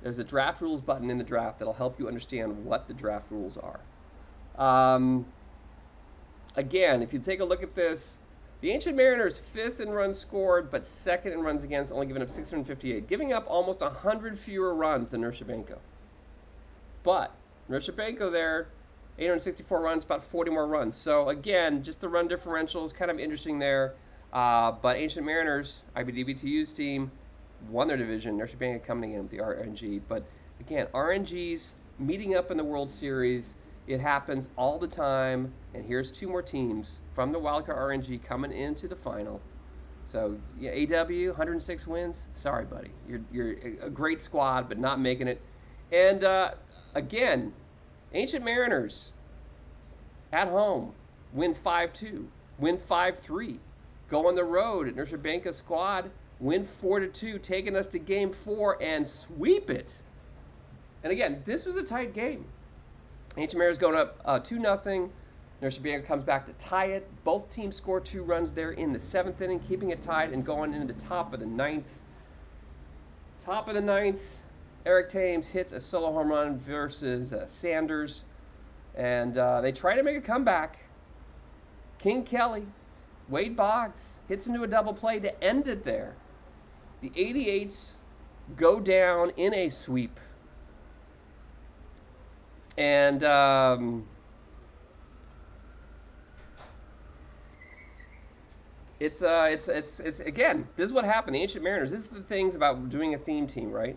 there's a draft rules button in the draft that'll help you understand what the draft rules are. Again, if you take a look at this, the Ancient Mariners 5th in runs scored, but 2nd in runs against, only giving up 658, giving up almost 100 fewer runs than Nersha Bianco. But Nersha Bianco there, 864 runs, about 40 more runs. So again, just the run differential is kind of interesting there. But Ancient Mariners, IBDB2U's team, won their division. Nersha Bianco coming in with the RNG. But again, RNGs meeting up in the World Series. It happens all the time, and here's 2 more teams from the Wildcard RNG coming into the final. So, yeah, AW, 106 wins. Sorry, buddy. You're a great squad, but not making it. And, again, Ancient Mariners at home win 5-2, win 5-3. Go on the road at Nersha Bianco's squad, win 4-2, taking us to Game 4 and sweep it. And, again, this was a tight game. Ancient Mariners going up 2-0. Nersha Bianco comes back to tie it. Both teams score 2 runs there in the 7th inning, keeping it tied and going into the top of the 9th. Top of the 9th, Eric Thames hits a solo home run versus Sanders. And they try to make a comeback. King Kelly, Wade Boggs hits into a double play to end it there. The 88s go down in a sweep. And it's again, this is what happened. The Ancient Mariners, this is the things about doing a theme team, right?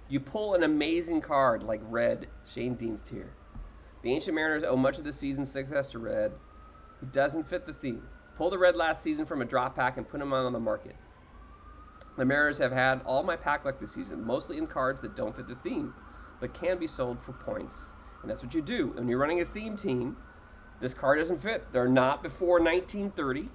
You pull an amazing card like Red, Shane Dean's tier. The Ancient Mariners owe much of the season's success to Red, who doesn't fit the theme. Pulled the Red last season from a drop pack and put him on the market. The Mariners have had all my pack luck this season, mostly in cards that don't fit the theme, but can be sold for points. And that's what you do. When you're running a theme team, this card doesn't fit. They're not before 1930,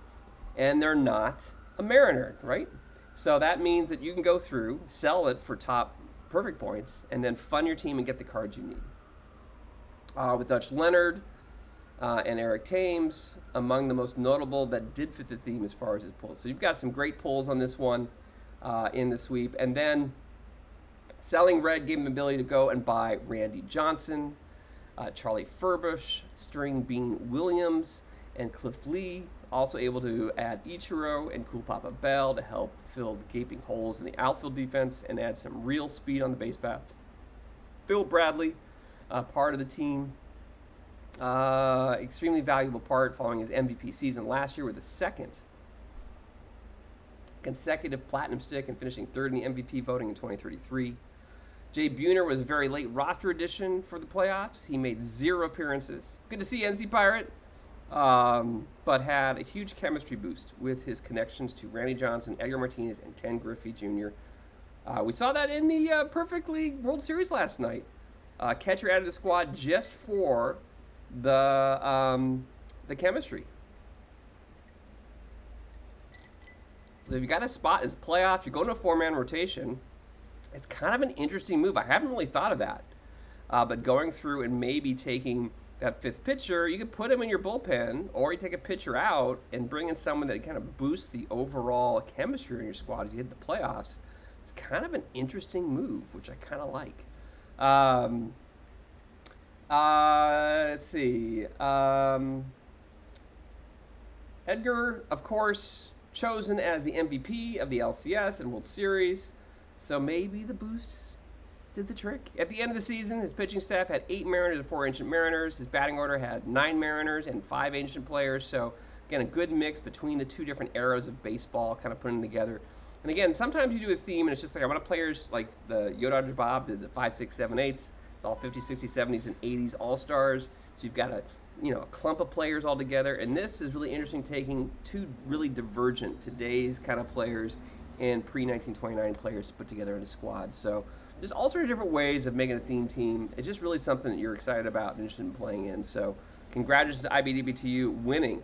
and they're not a Mariner, right? So that means that you can go through, sell it for top perfect points, and then fund your team and get the cards you need. With Dutch Leonard and Eric Thames, among the most notable that did fit the theme as far as his pulls. So you've got some great pulls on this one in the sweep. And then selling Red gave him the ability to go and buy Randy Johnson, Charlie Furbush, String Bean Williams, and Cliff Lee. Also able to add Ichiro and Cool Papa Bell to help fill the gaping holes in the outfield defense and add some real speed on the base path. Phil Bradley, part of the team. Extremely valuable part following his MVP season last year with the second consecutive platinum stick and finishing third in the MVP voting in 2033. Jay Buhner was a very late roster addition for the playoffs. He made 0 appearances. Good to see NC Pirate, but had a huge chemistry boost with his connections to Randy Johnson, Edgar Martinez, and Ken Griffey Jr. We saw that in the Perfect League World Series last night. Catcher added to the squad just for the chemistry. So if you got a spot as playoffs, you're going to a 4-man rotation. It's kind of an interesting move. I haven't really thought of that. But going through and maybe taking that 5th pitcher, you could put him in your bullpen, or you take a pitcher out and bring in someone that kind of boosts the overall chemistry in your squad as you hit the playoffs. It's kind of an interesting move, which I kind of like. Let's see. Edgar, of course, chosen as the MVP of the LCS and World Series. So maybe the boost did the trick. At the end of the season, his pitching staff had 8 Mariners and 4 Ancient Mariners. His batting order had 9 Mariners and 5 Ancient players. So, again, a good mix between the 2 different eras of baseball, kind of putting together. And again, sometimes you do a theme, and it's just like I want players like the Yo Dodger Bob did the 5, 6, 7, 8s. It's all 50s, 60s, 70s, and 80s All-Stars. So you've got a clump of players all together. And this is really interesting, taking 2 really divergent today's kind of players and pre-1929 players to put together in a squad. So there's all sorts of different ways of making a theme team. It's just really something that you're excited about and interested in playing in. So congratulations to IBDBTU winning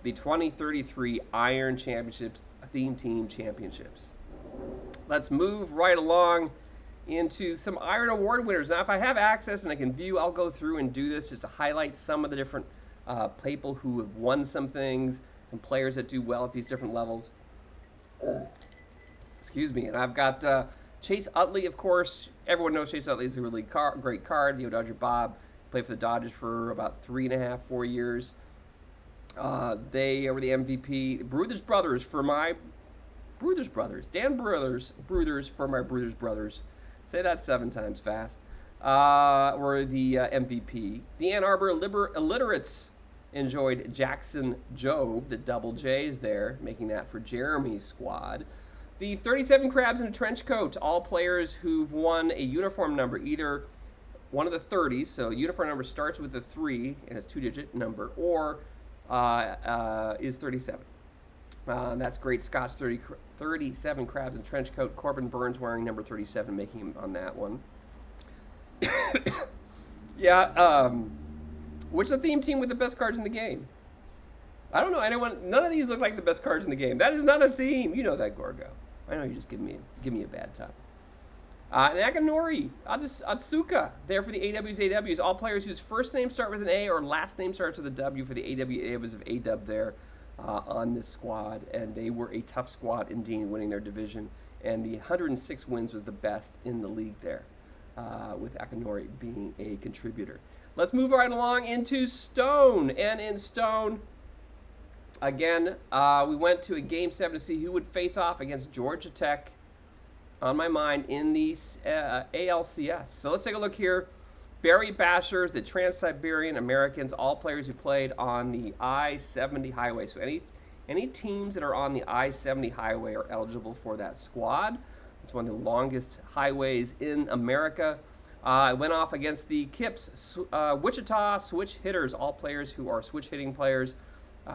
the 2033 Iron Championships Theme Team Championships. Let's move right along into some Iron Award winners. Now, if I have access and I can view, I'll go through and do this just to highlight some of the different people who have won some things, some players that do well at these different levels. Excuse me. And I've got Chase Utley, of course. Everyone knows Chase Utley is a really great card. Yo Dodger Bob played for the Dodgers for about 3.5, 4 years. They were the MVP. Bruthers Brothers for my Bruthers Brothers. Dan Bruthers for my Bruthers Brothers. Say that 7 times fast. Were the MVP. The Ann Arbor Illiterates enjoyed Jackson Jobe, the double J's there, making that for Jeremy's squad. The 37 Crabs in a Trench Coat, all players who've won a uniform number, either one of the 30s, so uniform number starts with a 3 and it's 2-digit number, or is 37. That's great. Scott's 37 Crabs in a Trench Coat. Corbin Burns wearing number 37, making him on that one. Yeah, which is the theme team with the best cards in the game? I don't know anyone. None of these look like the best cards in the game. That is not a theme. You know that, Gorgo. I know you just give me a bad time. Nakanori Atsuka, there for the AWs. All players whose first name start with an A or last name starts with a W for the AWs of AW there on this squad. And they were a tough squad indeed, winning their division. And the 106 wins was the best in the league there, with Akinori being a contributor. Let's move right along into Stone. And in Stone, Again, we went to a Game 7 to see who would face off against Georgia Tech on my mind in the ALCS. So let's take a look here. Barry Bashers, the Trans-Siberian Americans, all players who played on the I-70 highway. So any teams that are on the I-70 highway are eligible for that squad. It's one of the longest highways in America. I went off against the KIPS Wichita Switch Hitters, all players who are switch hitting players.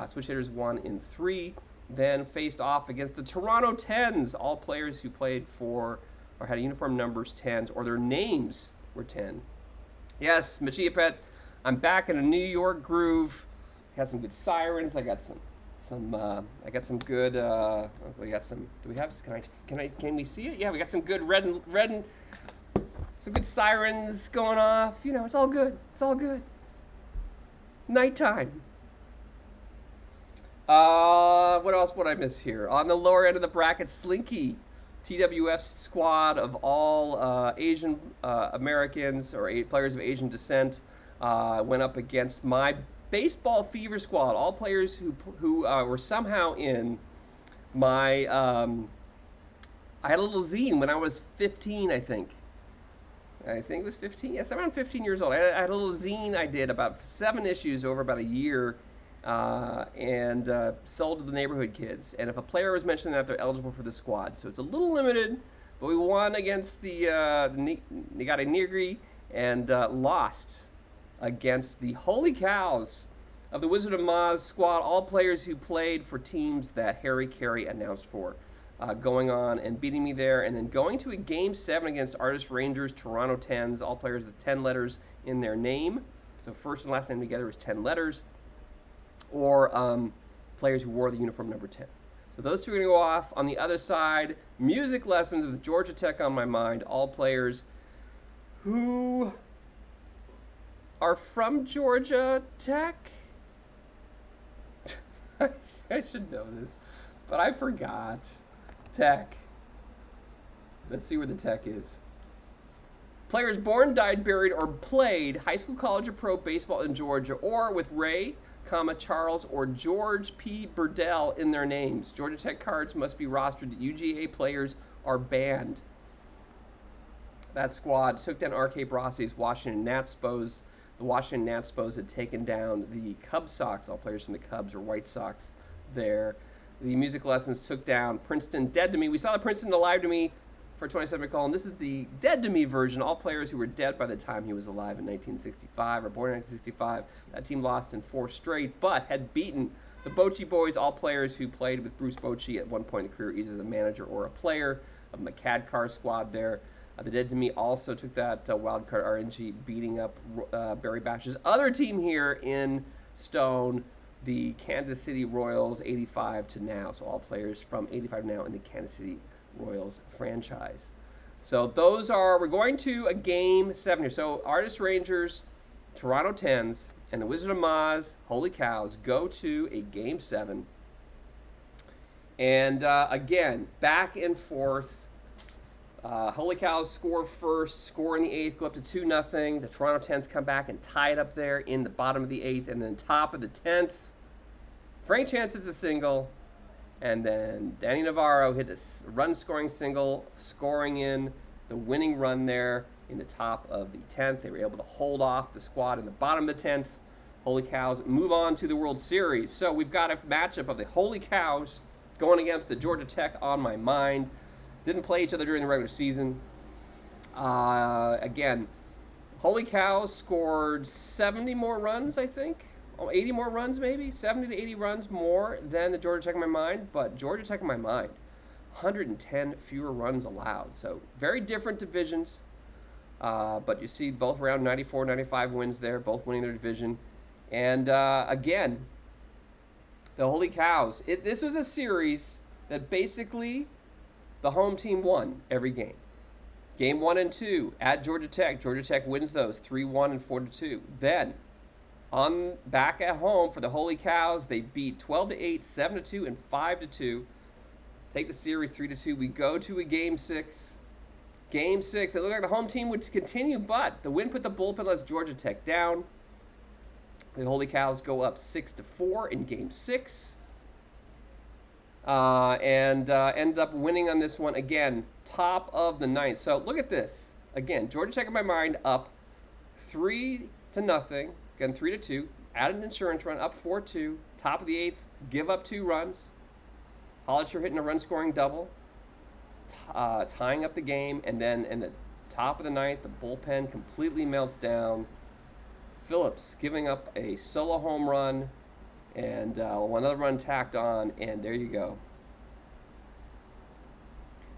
Switch hitters 1 in 3. Then faced off against the Toronto 10s, all players who played for or had uniform numbers 10s or their names were 10. Yes, Machia Pet, I'm back in a New York groove. I got some good sirens. I got I got some good. We got some. Do we have? Can we see it? Yeah, we got some good red and some good sirens going off. You know, it's all good. It's all good. Nighttime. What else would I miss here? On the lower end of the bracket, Slinky, TWF squad of all Asian Americans or players of Asian descent went up against my baseball fever squad, all players who were somehow in my. I had a little zine when I was 15, I think. I think it was 15. Yes, around 15 years old. I had a little zine I did, about 7 issues over about a year. And sold to the neighborhood kids. And if a player was mentioned that, they're eligible for the squad. So it's a little limited, but we won against the Nigata Nigri and lost against the Holy Cows of the Wizard of Oz squad, all players who played for teams that Harry Carey announced for. Going on and beating me there, and then going to a Game 7 against Artist Rangers, Toronto 10s, all players with 10 letters in their name. So first and last name together is 10 letters. Or players who wore the uniform number 10. So those two are going to go off. On the other side, music lessons with Georgia Tech on my mind. All players who are from Georgia Tech. I should know this, but I forgot. Tech. Let's see where the Tech is. Players born, died, buried, or played high school, college, or pro baseball in Georgia, or with Ray, Charles, or George P. Burdell in their names. Georgia Tech cards must be rostered. UGA players are banned. That squad took down RK Brassi's Washington Natspos. The Washington Natspos had taken down the Cub Sox, all players from the Cubs or White Sox there. The music lessons took down Princeton Dead to Me. We saw the Princeton Alive to Me for 27 column. This is the Dead to Me version. All players who were dead by the time he was alive in 1965 or born in 1965. That team lost in 4 straight, but had beaten the Bochy Boys, all players who played with Bruce Bochy at one point in the career, either the manager or a player of McCadcar squad there. The Dead to Me also took that wildcard RNG, beating up Barry Bash's other team here in Stone, the Kansas City Royals, 85 to now. So all players from 85 now in the Kansas City Royals franchise. So we're going to a Game 7 here. So Artist Rangers, Toronto 10s, and the Wizard of Oz, Holy Cows, go to a Game 7. And again, back and forth. Holy Cows score first, score in the 8th, go up to 2-0. The Toronto 10s come back and tie it up there in the bottom of the 8th. And then top of the 10th, Frank Chance hits a single. And then Danny Navarro hit a run-scoring single, scoring in the winning run there in the top of the 10th. They were able to hold off the squad in the bottom of the 10th. Holy Cows move on to the World Series. So we've got a matchup of the Holy Cows going against the Georgia Tech on my mind. Didn't play each other during the regular season. Again, Holy Cows scored 70 more runs, I think. 80 more runs maybe, 70 to 80 runs more than the Georgia Tech in my mind, but Georgia Tech in my mind, 110 fewer runs allowed. So very different divisions, but you see both around 94, 95 wins there, both winning their division. And again, the Holy Cows, this was a series that basically the home team won every game. Game 1 and 2 at Georgia Tech wins those 3-1 and 4-2. Then back at home for the Holy Cows, they beat 12-8, 7-2, and 5-2. Take the series 3-2. We go to a Game 6. Game 6. It looked like the home team would continue, but the win put the bullpen lets Georgia Tech down. The Holy Cows go up 6-4 in Game 6. and ended up winning on this one again, top of the ninth. So look at this again. Georgia Tech in my mind up 3-0, again 3-2. Added an insurance run, up 4-2. Top of the eighth, give up 2 runs. Hollister hitting a run-scoring double, tying up the game, and then in the top of the ninth, the bullpen completely melts down. Phillips giving up a solo home run, and another run tacked on, and there you go.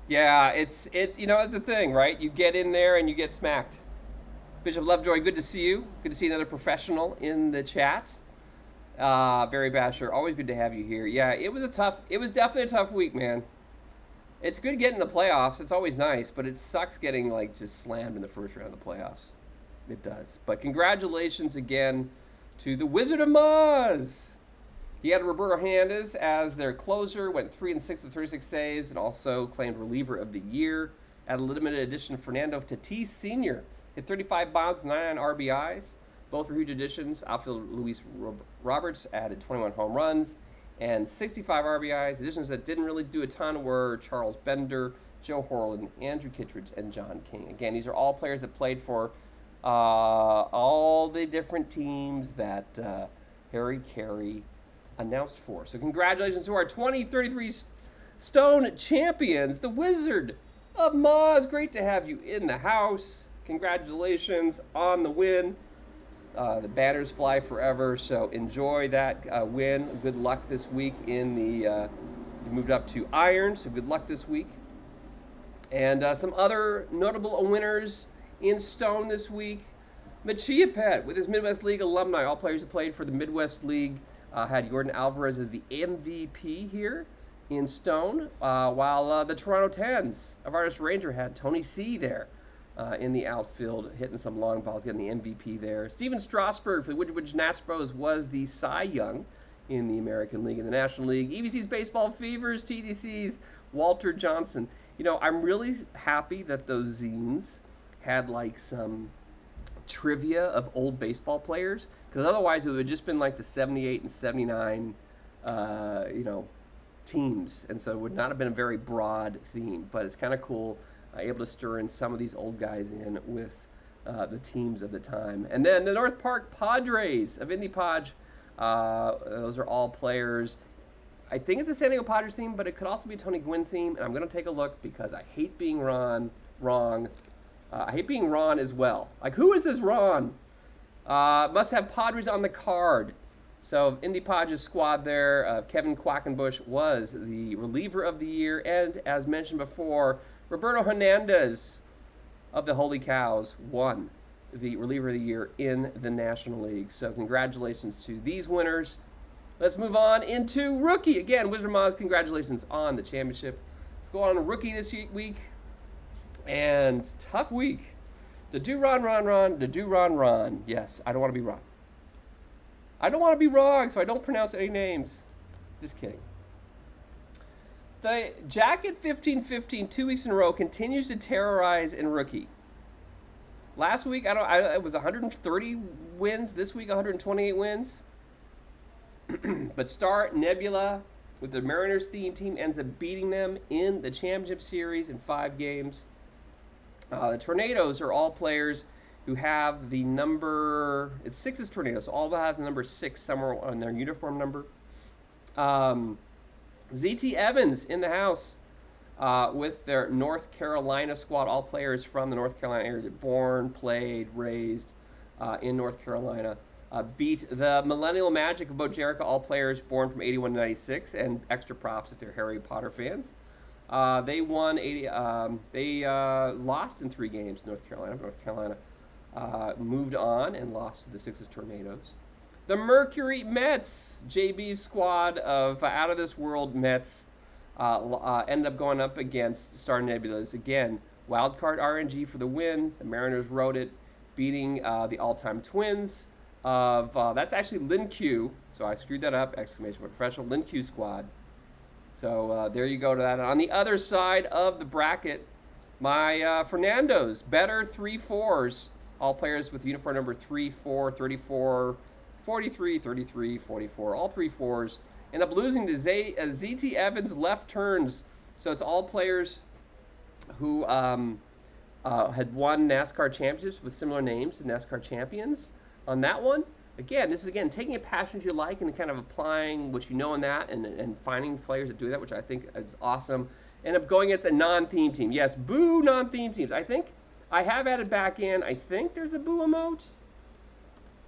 Yeah, it's it's the thing, right? You get in there and you get smacked. Bishop Lovejoy, good to see you. Good to see another professional in the chat. Barry Basher, always good to have you here. Yeah, it was definitely a tough week, man. It's good getting the playoffs. It's always nice, but it sucks getting just slammed in the first round of the playoffs. It does. But congratulations again to the Wizard of Moz. He had Roberto Hernandez as their closer, went 3-6 with 36 saves, and also claimed reliever of the year. At a limited edition, Fernando Tatis Sr. hit 35 bombs with 99 RBIs. Both were huge additions. Outfielder Luis Roberts added 21 home runs and 65 RBIs. Additions that didn't really do a ton were Charles Bender, Joe Horland, Andrew Kittredge, and John King. Again, these are all players that played for all the different teams that Harry Carey announced for. So congratulations to our 2033 Stone champions, the Wizard of Moz. Great to have you in the house. Congratulations on the win. The banners fly forever, so enjoy that win. Good luck this week in the. You moved up to Iron, so good luck this week. And some other notable winners in Stone this week. Machia Pet with his Midwest League alumni. All players who played for the Midwest League had Jordan Alvarez as the MVP here in Stone, while the Toronto Tens of Artist Ranger had Tony C there. In the outfield, hitting some long balls, getting the MVP there. Steven Strasburg for the Woodbridge Nats Bros was the Cy Young in the American League and the National League. EBC's Baseball Fevers, TTC's Walter Johnson. I'm really happy that those zines had some trivia of old baseball players, because otherwise it would have just been the 78 and 79, teams, and so it would not have been a very broad theme. But it's kind of cool. Able to stir in some of these old guys in with the teams of the time. And then the North Park Padres of Indy Podge. Those are all players. I think it's a San Diego Padres theme, but it could also be a Tony Gwynn theme. And I'm going to take a look because I hate being wrong. I hate being Ron as well. Who is this Ron? Must have Padres on the card. So Indy Podge's squad there, Kevin Quackenbush was the reliever of the year. And as mentioned before, Roberto Hernandez of the Holy Cows won the reliever of the year in the National League. So congratulations to these winners. Let's move on into rookie. Again, Wizard Moz, congratulations on the championship. Let's go on to rookie this week. And tough week. The do Ron. The do Ron. Yes, I don't want to be Ron. I don't want to be wrong, so I don't pronounce any names. Just kidding. The Jacket 15-15, 2 weeks in a row, continues to terrorize in rookie. Last week, it was 130 wins. This week, 128 wins. But Star Nebula, with the Mariners theme team, ends up beating them in the championship series in 5 games. The Tornadoes are all players who have the number. It's 6's Tornadoes. So all that has the number 6 somewhere on their uniform number. ZT Evans in the house with their North Carolina squad, all players from the North Carolina area, born, played, raised in North Carolina. Beat the Millennial Magic of Bo Jericho, all players born from 81 to 96, and extra props if they're Harry Potter fans. They won 80. They lost in 3 games. North Carolina. North Carolina moved on and lost to the 6's Tornadoes. The Mercury Mets, JB's squad of out-of-this-world Mets, ended up going up against Star Nebulas. Again, wildcard RNG for the win. The Mariners rode it, beating the all-time Twins of, that's actually Lin Q, so I screwed that up, exclamation point, professional Lin Q squad. So there you go to that. And on the other side of the bracket, my Fernando's, better 3-4s, all players with uniform number 3, 4, 34, 43, 33, 44, all 3 4s End up losing to ZT Evans left turns. So it's all players who had won NASCAR championships with similar names to NASCAR champions on that one. Again, this is, taking a passion you like and kind of applying what you know in that and finding players that do that, which I think is awesome. End up going against a non-theme team. Yes, boo non-theme teams. I think I have added back in, I think there's a boo emote,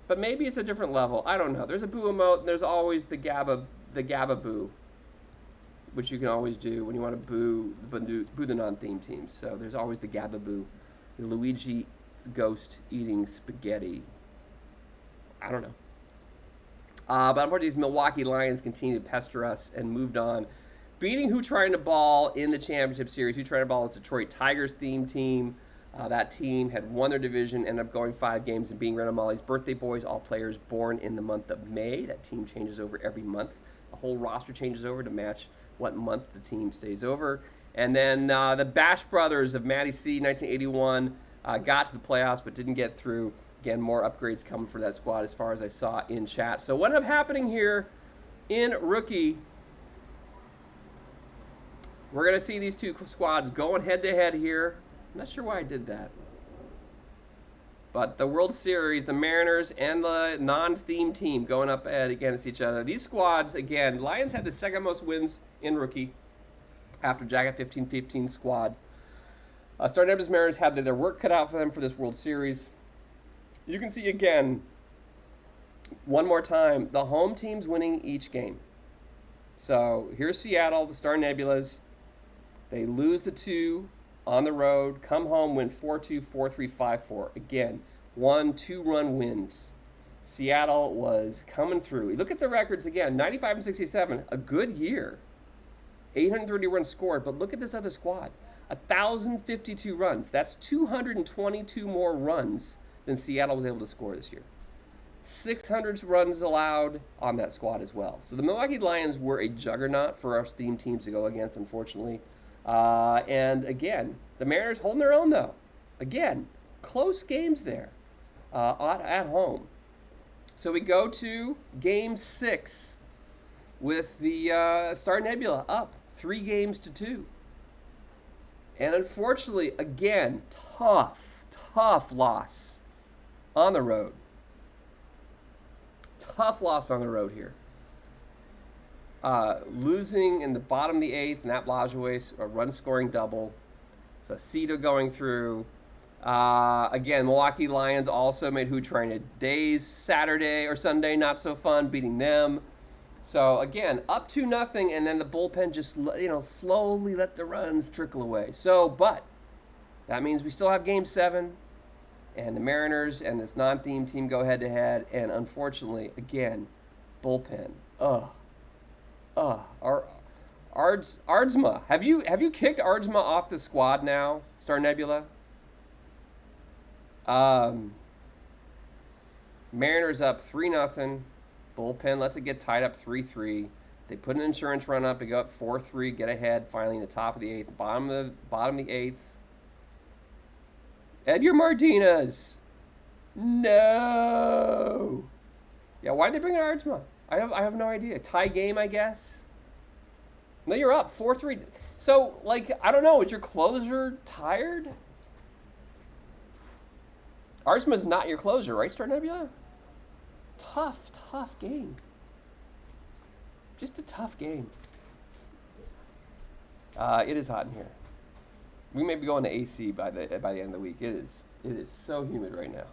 but maybe it's a different level. I don't know. There's a boo emote, and there's always the GABA boo, which you can always do when you want to boo the non-theme teams. So there's always the GABA boo, the Luigi ghost eating spaghetti. I don't know. But unfortunately, these Milwaukee Lions continue to pester us and moved on. Beating Who Trying to Ball in the championship series. Who Trying to Ball is Detroit Tigers theme team. That team had won their division, ended up going 5 games and being Ren Molly's birthday boys, all players born in the month of May. That team changes over every month. The whole roster changes over to match what month the team stays over. And then the Bash Brothers of Matty C, 1981, got to the playoffs but didn't get through. Again, more upgrades coming for that squad as far as I saw in chat. So what ended up happening here in Rookie, we're going to see these two squads going head-to-head here. I'm not sure why I did that. But the World Series, the Mariners and the non-theme team going up against each other. These squads, again, Lions had the second most wins in Rookie after Jacket 15-15 squad. Star Nebula's Mariners had their work cut out for them for this World Series. You can see again, one more time, the home team's winning each game. So here's Seattle, the Star Nebulas. They lose the 2 on the road, come home, win 4-2, 4-3, 5-4. Again, 1-2-run wins. Seattle was coming through. Look at the records again, 95 and 67, a good year. 830 runs scored, but look at this other squad. 1,052 runs. That's 222 more runs than Seattle was able to score this year. 600 runs allowed on that squad as well. So the Milwaukee Lions were a juggernaut for us theme teams to go against, unfortunately. And again, the Mariners holding their own, though. Again, close games there at home. So we go to Game 6 with the Star Nebula up 3-2. And unfortunately, again, tough loss on the road. Tough loss on the road here. Losing in the bottom of the 8th, Nat Lajoie, a run-scoring double. Sacita going through. Again, Milwaukee Lions also made Who Trying to Days Saturday or Sunday not so fun, beating them. So again, up 2-0, and then the bullpen just slowly let the runs trickle away. So, but that means we still have Game 7. And the Mariners and this non-theme team go head-to-head. And unfortunately, again, bullpen. Ardsma. Have you kicked Ardsma off the squad now, Star Nebula? Mariners up 3-0. Bullpen lets it get tied up 3-3. They put an insurance run up. They go up 4-3, get ahead finally in the top of the 8th. Bottom of the 8th. Edgar Martinez. No. Yeah, why did they bring in Ardsma? I have no idea. Tie game, I guess. No, you're up 4-3. So, I don't know. Is your closer tired? Ardsma's not your closer, right, Star Nebula? Tough game. Just a tough game. It is hot in here. We may be going to AC by the end of the week. It is so humid right now.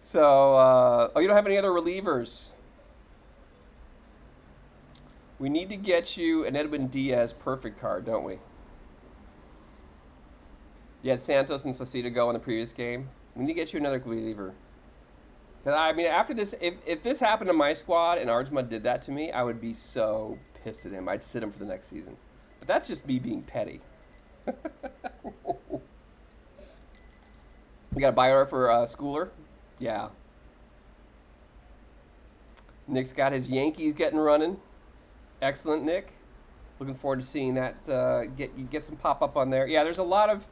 So, you don't have any other relievers? We need to get you an Edwin Diaz perfect card, don't we? You had Santos and Sacita go in the previous game. We need to get you another reliever. Because, I mean, after this, if this happened to my squad and Ardsma did that to me, I would be so pissed at him. I'd sit him for the next season. But that's just me being petty. We got a buy order for Schooler. Yeah. Nick's got his Yankees getting running. Excellent, Nick. Looking forward to seeing that get some pop up on there. Yeah, there's a lot of,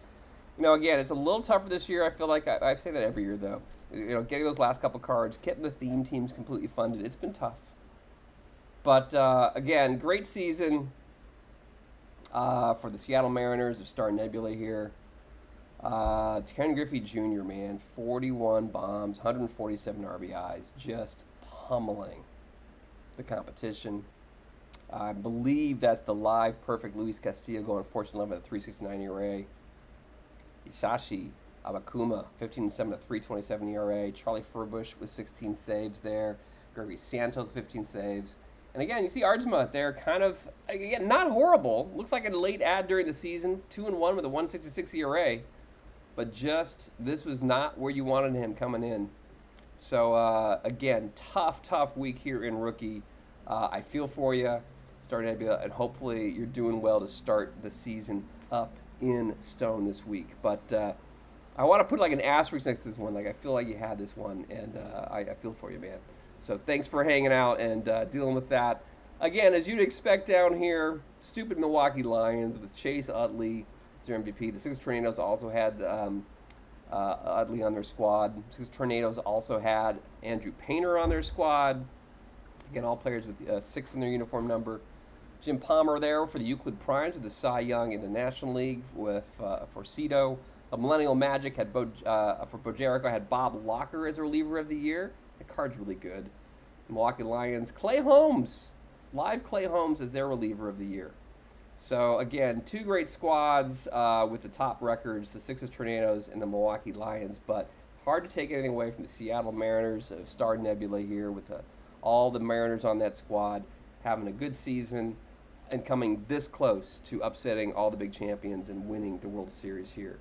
again, it's a little tougher this year. I feel like I say that every year though. Getting those last couple cards, getting the theme teams completely funded. It's been tough. But again, great season for the Seattle Mariners of Star Nebula here. Ken Griffey Jr., man, 41 bombs, 147 RBIs, just pummeling the competition. I believe that's the live perfect Luis Castillo going 14-11 at 3.69 ERA. Isashi Abakuma, 15-7 at 3.27 ERA. Charlie Furbush with 16 saves there. Gregory Santos, 15 saves. And again, you see Ardsma there, kind of, again, not horrible. Looks like a late ad during the season. 2-1 with a 1.66 ERA. But just, this was not where you wanted him coming in. So, again, tough week here in rookie. I feel for you, Star Nebula, and hopefully you're doing well to start the season up in stone this week. But I want to put like an asterisk next to this one. Like, I feel like you had this one, and I feel for you, man. So thanks for hanging out and dealing with that. Again, as you'd expect down here, stupid Milwaukee Lions with Chase Utley as their MVP. The Six Tornadoes also had Utley on their squad. Six Tornadoes also had Andrew Painter on their squad. Again, all players with 6 in their uniform number. Jim Palmer there for the Euclid Primes with the Cy Young in the National League with for Cito. The Millennial Magic had for Bojerico had Bob Locker as reliever of the year. The card's really good. Milwaukee Lions, Clay Holmes, live Clay Holmes as their reliever of the year. So again, 2 great squads with the top records, the Sixers Tornadoes and the Milwaukee Lions, but hard to take anything away from the Seattle Mariners of Star Nebula here with all the Mariners on that squad having a good season and coming this close to upsetting all the big champions and winning the World Series here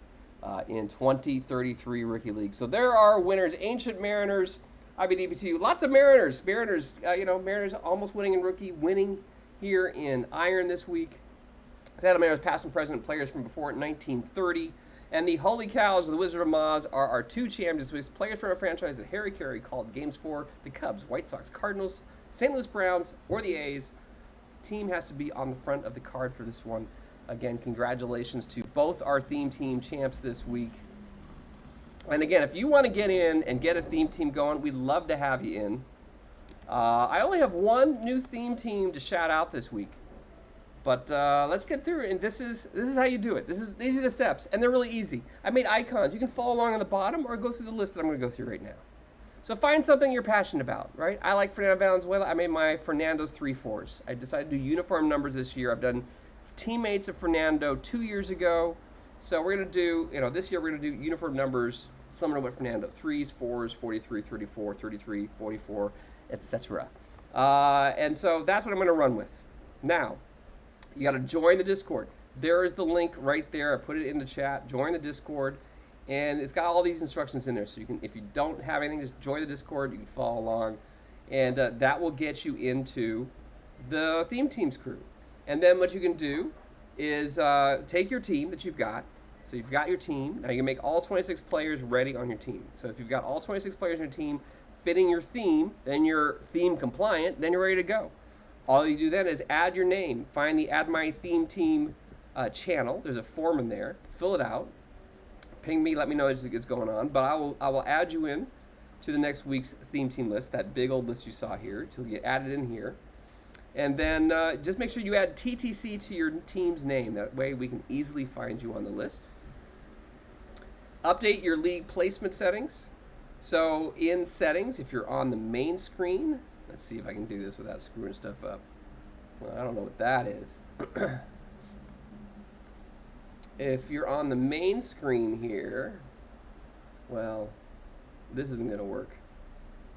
in 2033 Rookie League. So there are winners, Ancient Mariners, IBDP2, lots of Mariners. Mariners almost winning in rookie, winning here in Iron this week. Seattle Mariners past and present players from before 1930. And the Holy Cows of the Wizard of Oz are our 2 champions this week. Players from a franchise that Harry Carey called games for: the Cubs, White Sox, Cardinals, St. Louis Browns, or the A's. Team has to be on the front of the card for this one. Again, congratulations to both our theme team champs this week. And again, if you want to get in and get a theme team going, we'd love to have you in. I only have one new theme team to shout out this week. But let's get through it, and this is how you do it. These are the steps, and they're really easy. I made icons. You can follow along on the bottom or go through the list that I'm going to go through right now. So find something you're passionate about, right? I like Fernando Valenzuela. I made my Fernando's 3-4s. I decided to do uniform numbers this year. I've done teammates of Fernando 2 years ago. So we're going to do, this year we're going to do uniform numbers similar to what Fernando, 3s, 4s, 43, 34, 33, 44, etc. And so that's what I'm going to run with. Now, you got to join the Discord. There is the link right there. I put it in the chat. Join the Discord. And it's got all these instructions in there. So you can, if you don't have anything, just join the Discord. You can follow along. And that will get you into the Theme Teams crew. And then what you can do is take your team that you've got. So you've got your team. Now you can make all 26 players ready on your team. So if you've got all 26 players on your team fitting your theme, then you're theme compliant, then you're ready to go. All you do then is add your name. Find the Add My Theme Team channel. There's a form in there. Fill it out. Ping me. Let me know it's going on. But I will add you in to the next week's theme team list, that big old list you saw here. So you get added in here. And then just make sure you add TTC to your team's name. That way we can easily find you on the list. Update your league placement settings. So in settings, if you're on the main screen, let's see if I can do this without screwing stuff up. Well, I don't know what that is. If you're on the main screen here, well, this isn't going to work.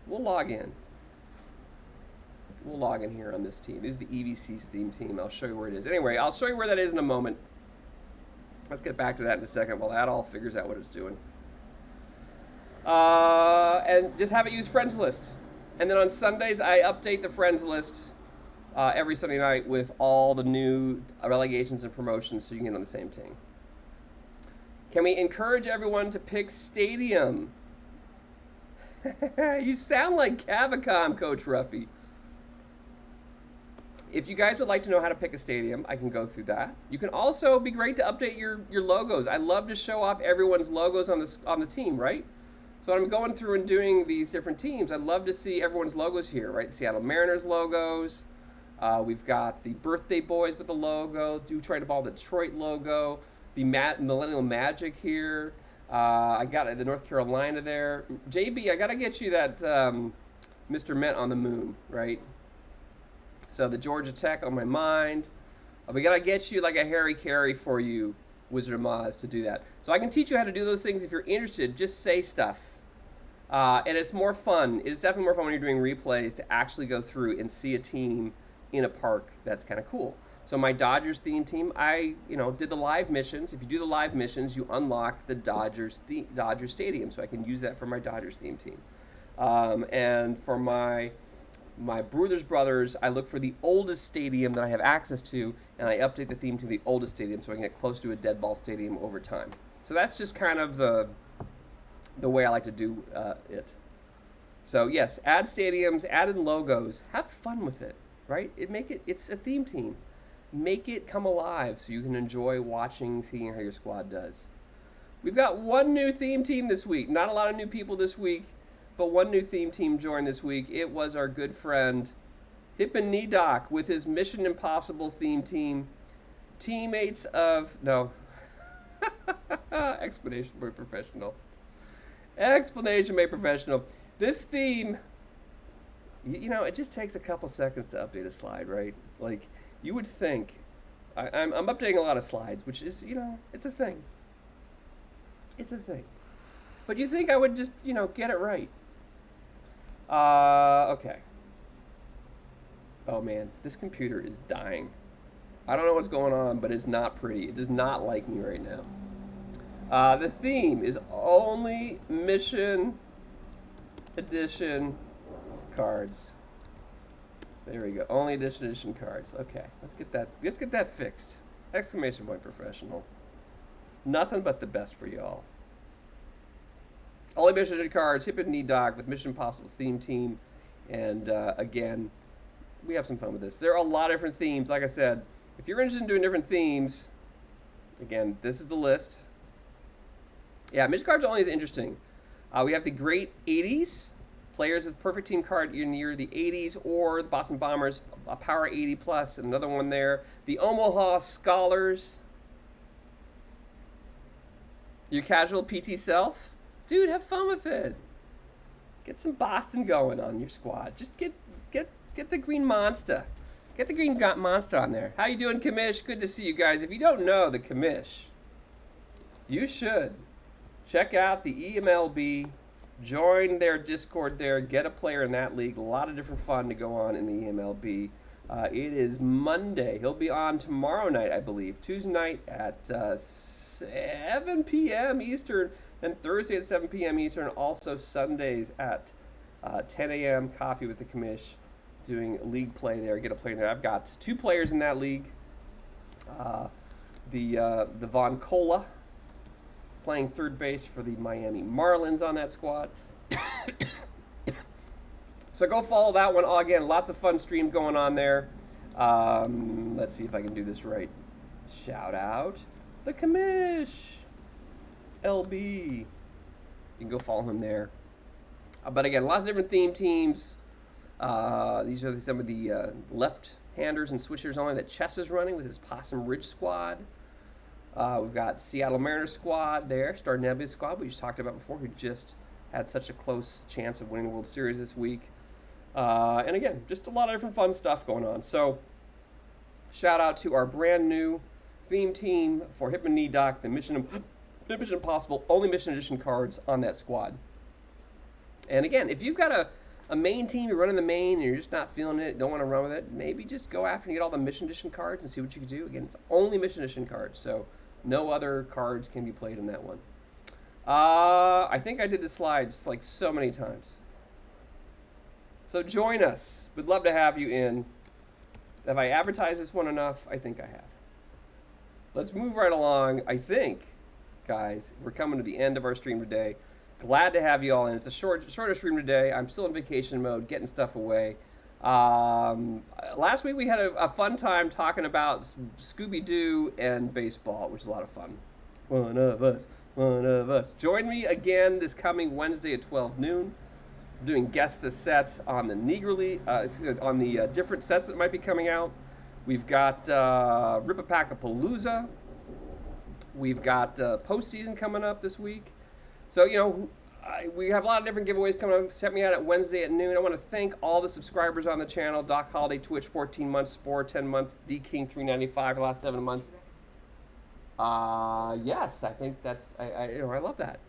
We'll log in. We'll log in here on this team. This is the EVC's theme team. I'll show you where it is. Anyway, I'll show you where that is in a moment. Let's get back to that in a second while that all figures out what it's doing. And just have it use friends list. And then on Sundays, I update the friends list every Sunday night with all the new relegations and promotions so you can get on the same team. Can we encourage everyone to pick stadium? You sound like Cavicom, Coach Ruffy. If you guys would like to know how to pick a stadium, I can go through that. You can also be great to update your logos. I love to show off everyone's logos on the team, right? So I'm going through and doing these different teams. I'd love to see everyone's logos here, right? Seattle Mariners logos, We've got the Birthday Boys with the logo. Do try to ball the Detroit logo. The Millennial Magic here. I got the North Carolina there. JB, I got to get you that Mr. Met on the moon, right? So the Georgia Tech on my mind. We got to get you like a Harry Carey for you, Wizard of Oz, to do that. So I can teach you how to do those things if you're interested. Just say stuff. And it's more fun. It's definitely more fun when you're doing replays to actually go through and see a team in a park. That's kind of cool. So my Dodgers theme team, I did the live missions. If you do the live missions, you unlock the Dodgers Stadium. So I can use that for my Dodgers theme team. And for my brothers, I look for the oldest stadium that I have access to, and I update the theme to the oldest stadium so I can get close to a dead ball stadium over time. So that's just kind of the way I like to do it. So yes, add stadiums, add in logos, have fun with it, right? It's a theme team. Make it come alive so you can enjoy watching, seeing how your squad does. We've got one new theme team this week. Not a lot of new people this week, but one new theme team joined this week. It was our good friend Hip and Knee Doc with his Mission Impossible theme team. Teammates of, no. Explanation made professional. Explanation made professional. This theme, it just takes a couple seconds to update a slide, right? Like, you would think, I'm updating a lot of slides, which is, it's a thing. It's a thing. But you think I would just, get it right. Okay. Oh man, this computer is dying. I don't know what's going on, but it's not pretty. It does not like me right now. The theme is only Mission Edition cards. There we go. Only edition cards. Okay, let's get that fixed. Exclamation point professional. Nothing but the best for y'all. Only Mission Edition cards. Hip and Knee Doc with Mission Impossible theme team, and again, we have some fun with this. There are a lot of different themes. Like I said, if you're interested in doing different themes, again, this is the list. Yeah, Mission cards only is interesting. We have the great 80s. Players with perfect team card near the 80s, or the Boston Bombers, a Power 80 plus, another one there. The Omaha Scholars. Your casual PT self. Dude, have fun with it. Get some Boston going on your squad. Just get the green monster. Get the green monster on there. How you doing, Commish? Good to see you guys. If you don't know the Commish, you should check out the EMLB. Join their Discord there. Get a player in that league. A lot of different fun to go on in the EMLB. It is Monday. He'll be on tomorrow night, I believe. Tuesday night at 7 p.m. Eastern. And Thursday at 7 p.m. Eastern. Also Sundays at 10 a.m. Coffee with the Commish. Doing league play there. Get a player there. I've got 2 players in that league. The Von Cola, playing third base for the Miami Marlins on that squad. So go follow that one. Again, lots of fun stream going on there. Let's see if I can do this right. Shout out the Commish. LB. You can go follow him there. But again, lots of different theme teams. These are some of the left-handers and switchers only that Chess is running with his Possum Ridge squad. We've got Seattle Mariners squad there, Star Nebula squad we just talked about before, who just had such a close chance of winning the World Series this week. And again, just a lot of different fun stuff going on. So shout out to our brand new theme team for Hip and Knee Doc, the Mission Impossible, only Mission Edition cards on that squad. And again, if you've got a main team, you're running the main, and you're just not feeling it, don't want to run with it, maybe just go after and get all the Mission Edition cards and see what you can do. Again, it's only Mission Edition cards, so no other cards can be played in that one. I think I did the slides like so many times. So join us. We'd love to have you in. Have I advertised this one enough? I think I have. Let's move right along. I think, guys, we're coming to the end of our stream today. Glad to have you all in. It's a shorter stream today. I'm still in vacation mode, getting stuff away. Last week we had a fun time talking about Scooby-Doo and baseball, which is a lot of fun. One of us. Join me again this coming Wednesday at 12 noon. I'm doing guess the set on the on the different sets that might be coming out. We've got Ripapacapalooza. We've got postseason coming up this week. So, we have a lot of different giveaways coming up. Set me out at Wednesday at noon. I want to thank all the subscribers on the channel. Doc Holiday, Twitch, 14 months, Spore, 10 months, D King, 395 for the last 7 months. Yes, I think that's, I love that.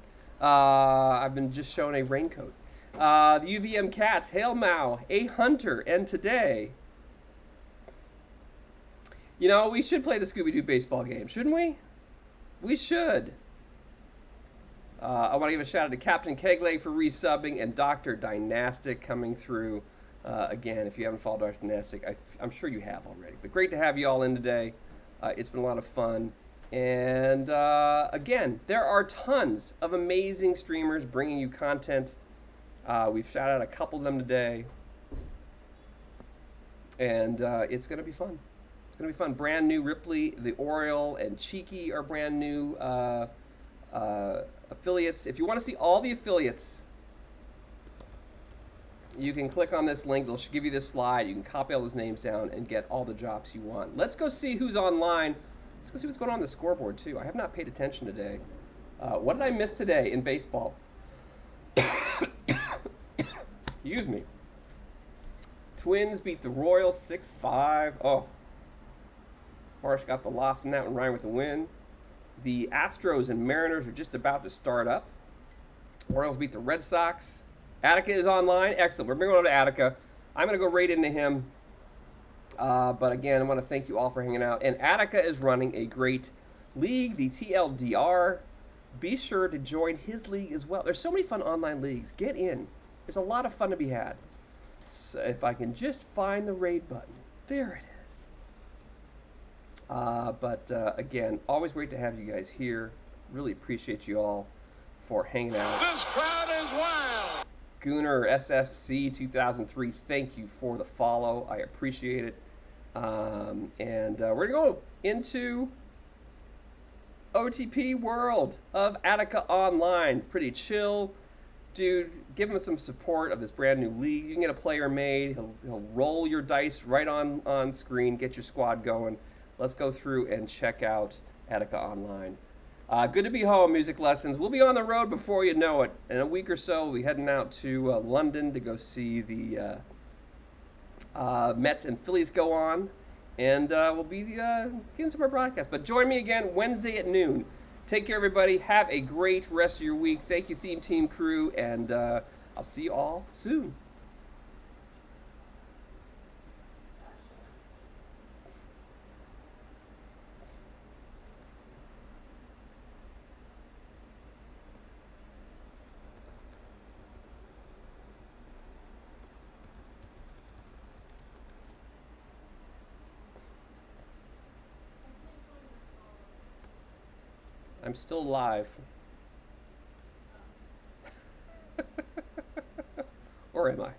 I've been just shown a raincoat. The UVM Cats, Hail Mao, A Hunter, and today, we should play the Scooby-Doo baseball game, shouldn't we? We should. I want to give a shout out to Captain Kegleg for resubbing and Dr. Dynastic coming through. Again, if you haven't followed Dr. Dynastic, I'm sure you have already. But great to have you all in today. It's been a lot of fun. And again, there are tons of amazing streamers bringing you content. We've shouted out a couple of them today. And it's going to be fun. It's going to be fun. Brand new Ripley, the Oriole, and Cheeky are brand new affiliates. If you want to see all the affiliates, you can click on this link. It'll give you this slide. You can copy all those names down and get all the jobs you want. Let's go see who's online. Let's go see what's going on the scoreboard, too. I have not paid attention today. What did I miss today in baseball? Excuse me. Twins beat the Royals 6-5. Oh. Marsh got the loss in that one, Ryan with the win. The Astros and Mariners are just about to start up. Orioles beat the Red Sox. Attica is online. Excellent. We're going over to Attica. I'm going to go right into him. But again, I want to thank you all for hanging out. And Attica is running a great league, the TLDR. Be sure to join his league as well. There's so many fun online leagues. Get in. There's a lot of fun to be had. So if I can just find the raid button. There it is. But again, always great to have you guys here. Really appreciate you all for hanging out. This crowd is wild. Gooner SFC 2003, thank you for the follow. I appreciate it. And we're going to go into OTP World of Attica Online. Pretty chill. Dude, give him some support of this brand new league. You can get a player made. He'll roll your dice right on screen, get your squad going. Let's go through and check out Attica Online. Good to be home, music lessons. We'll be on the road before you know it. In a week or so, we'll be heading out to London to go see the Mets and Phillies go on. And we'll be getting some more broadcasts. But join me again Wednesday at noon. Take care, everybody. Have a great rest of your week. Thank you, Theme Team crew. And I'll see you all soon. I'm still live. Or am I?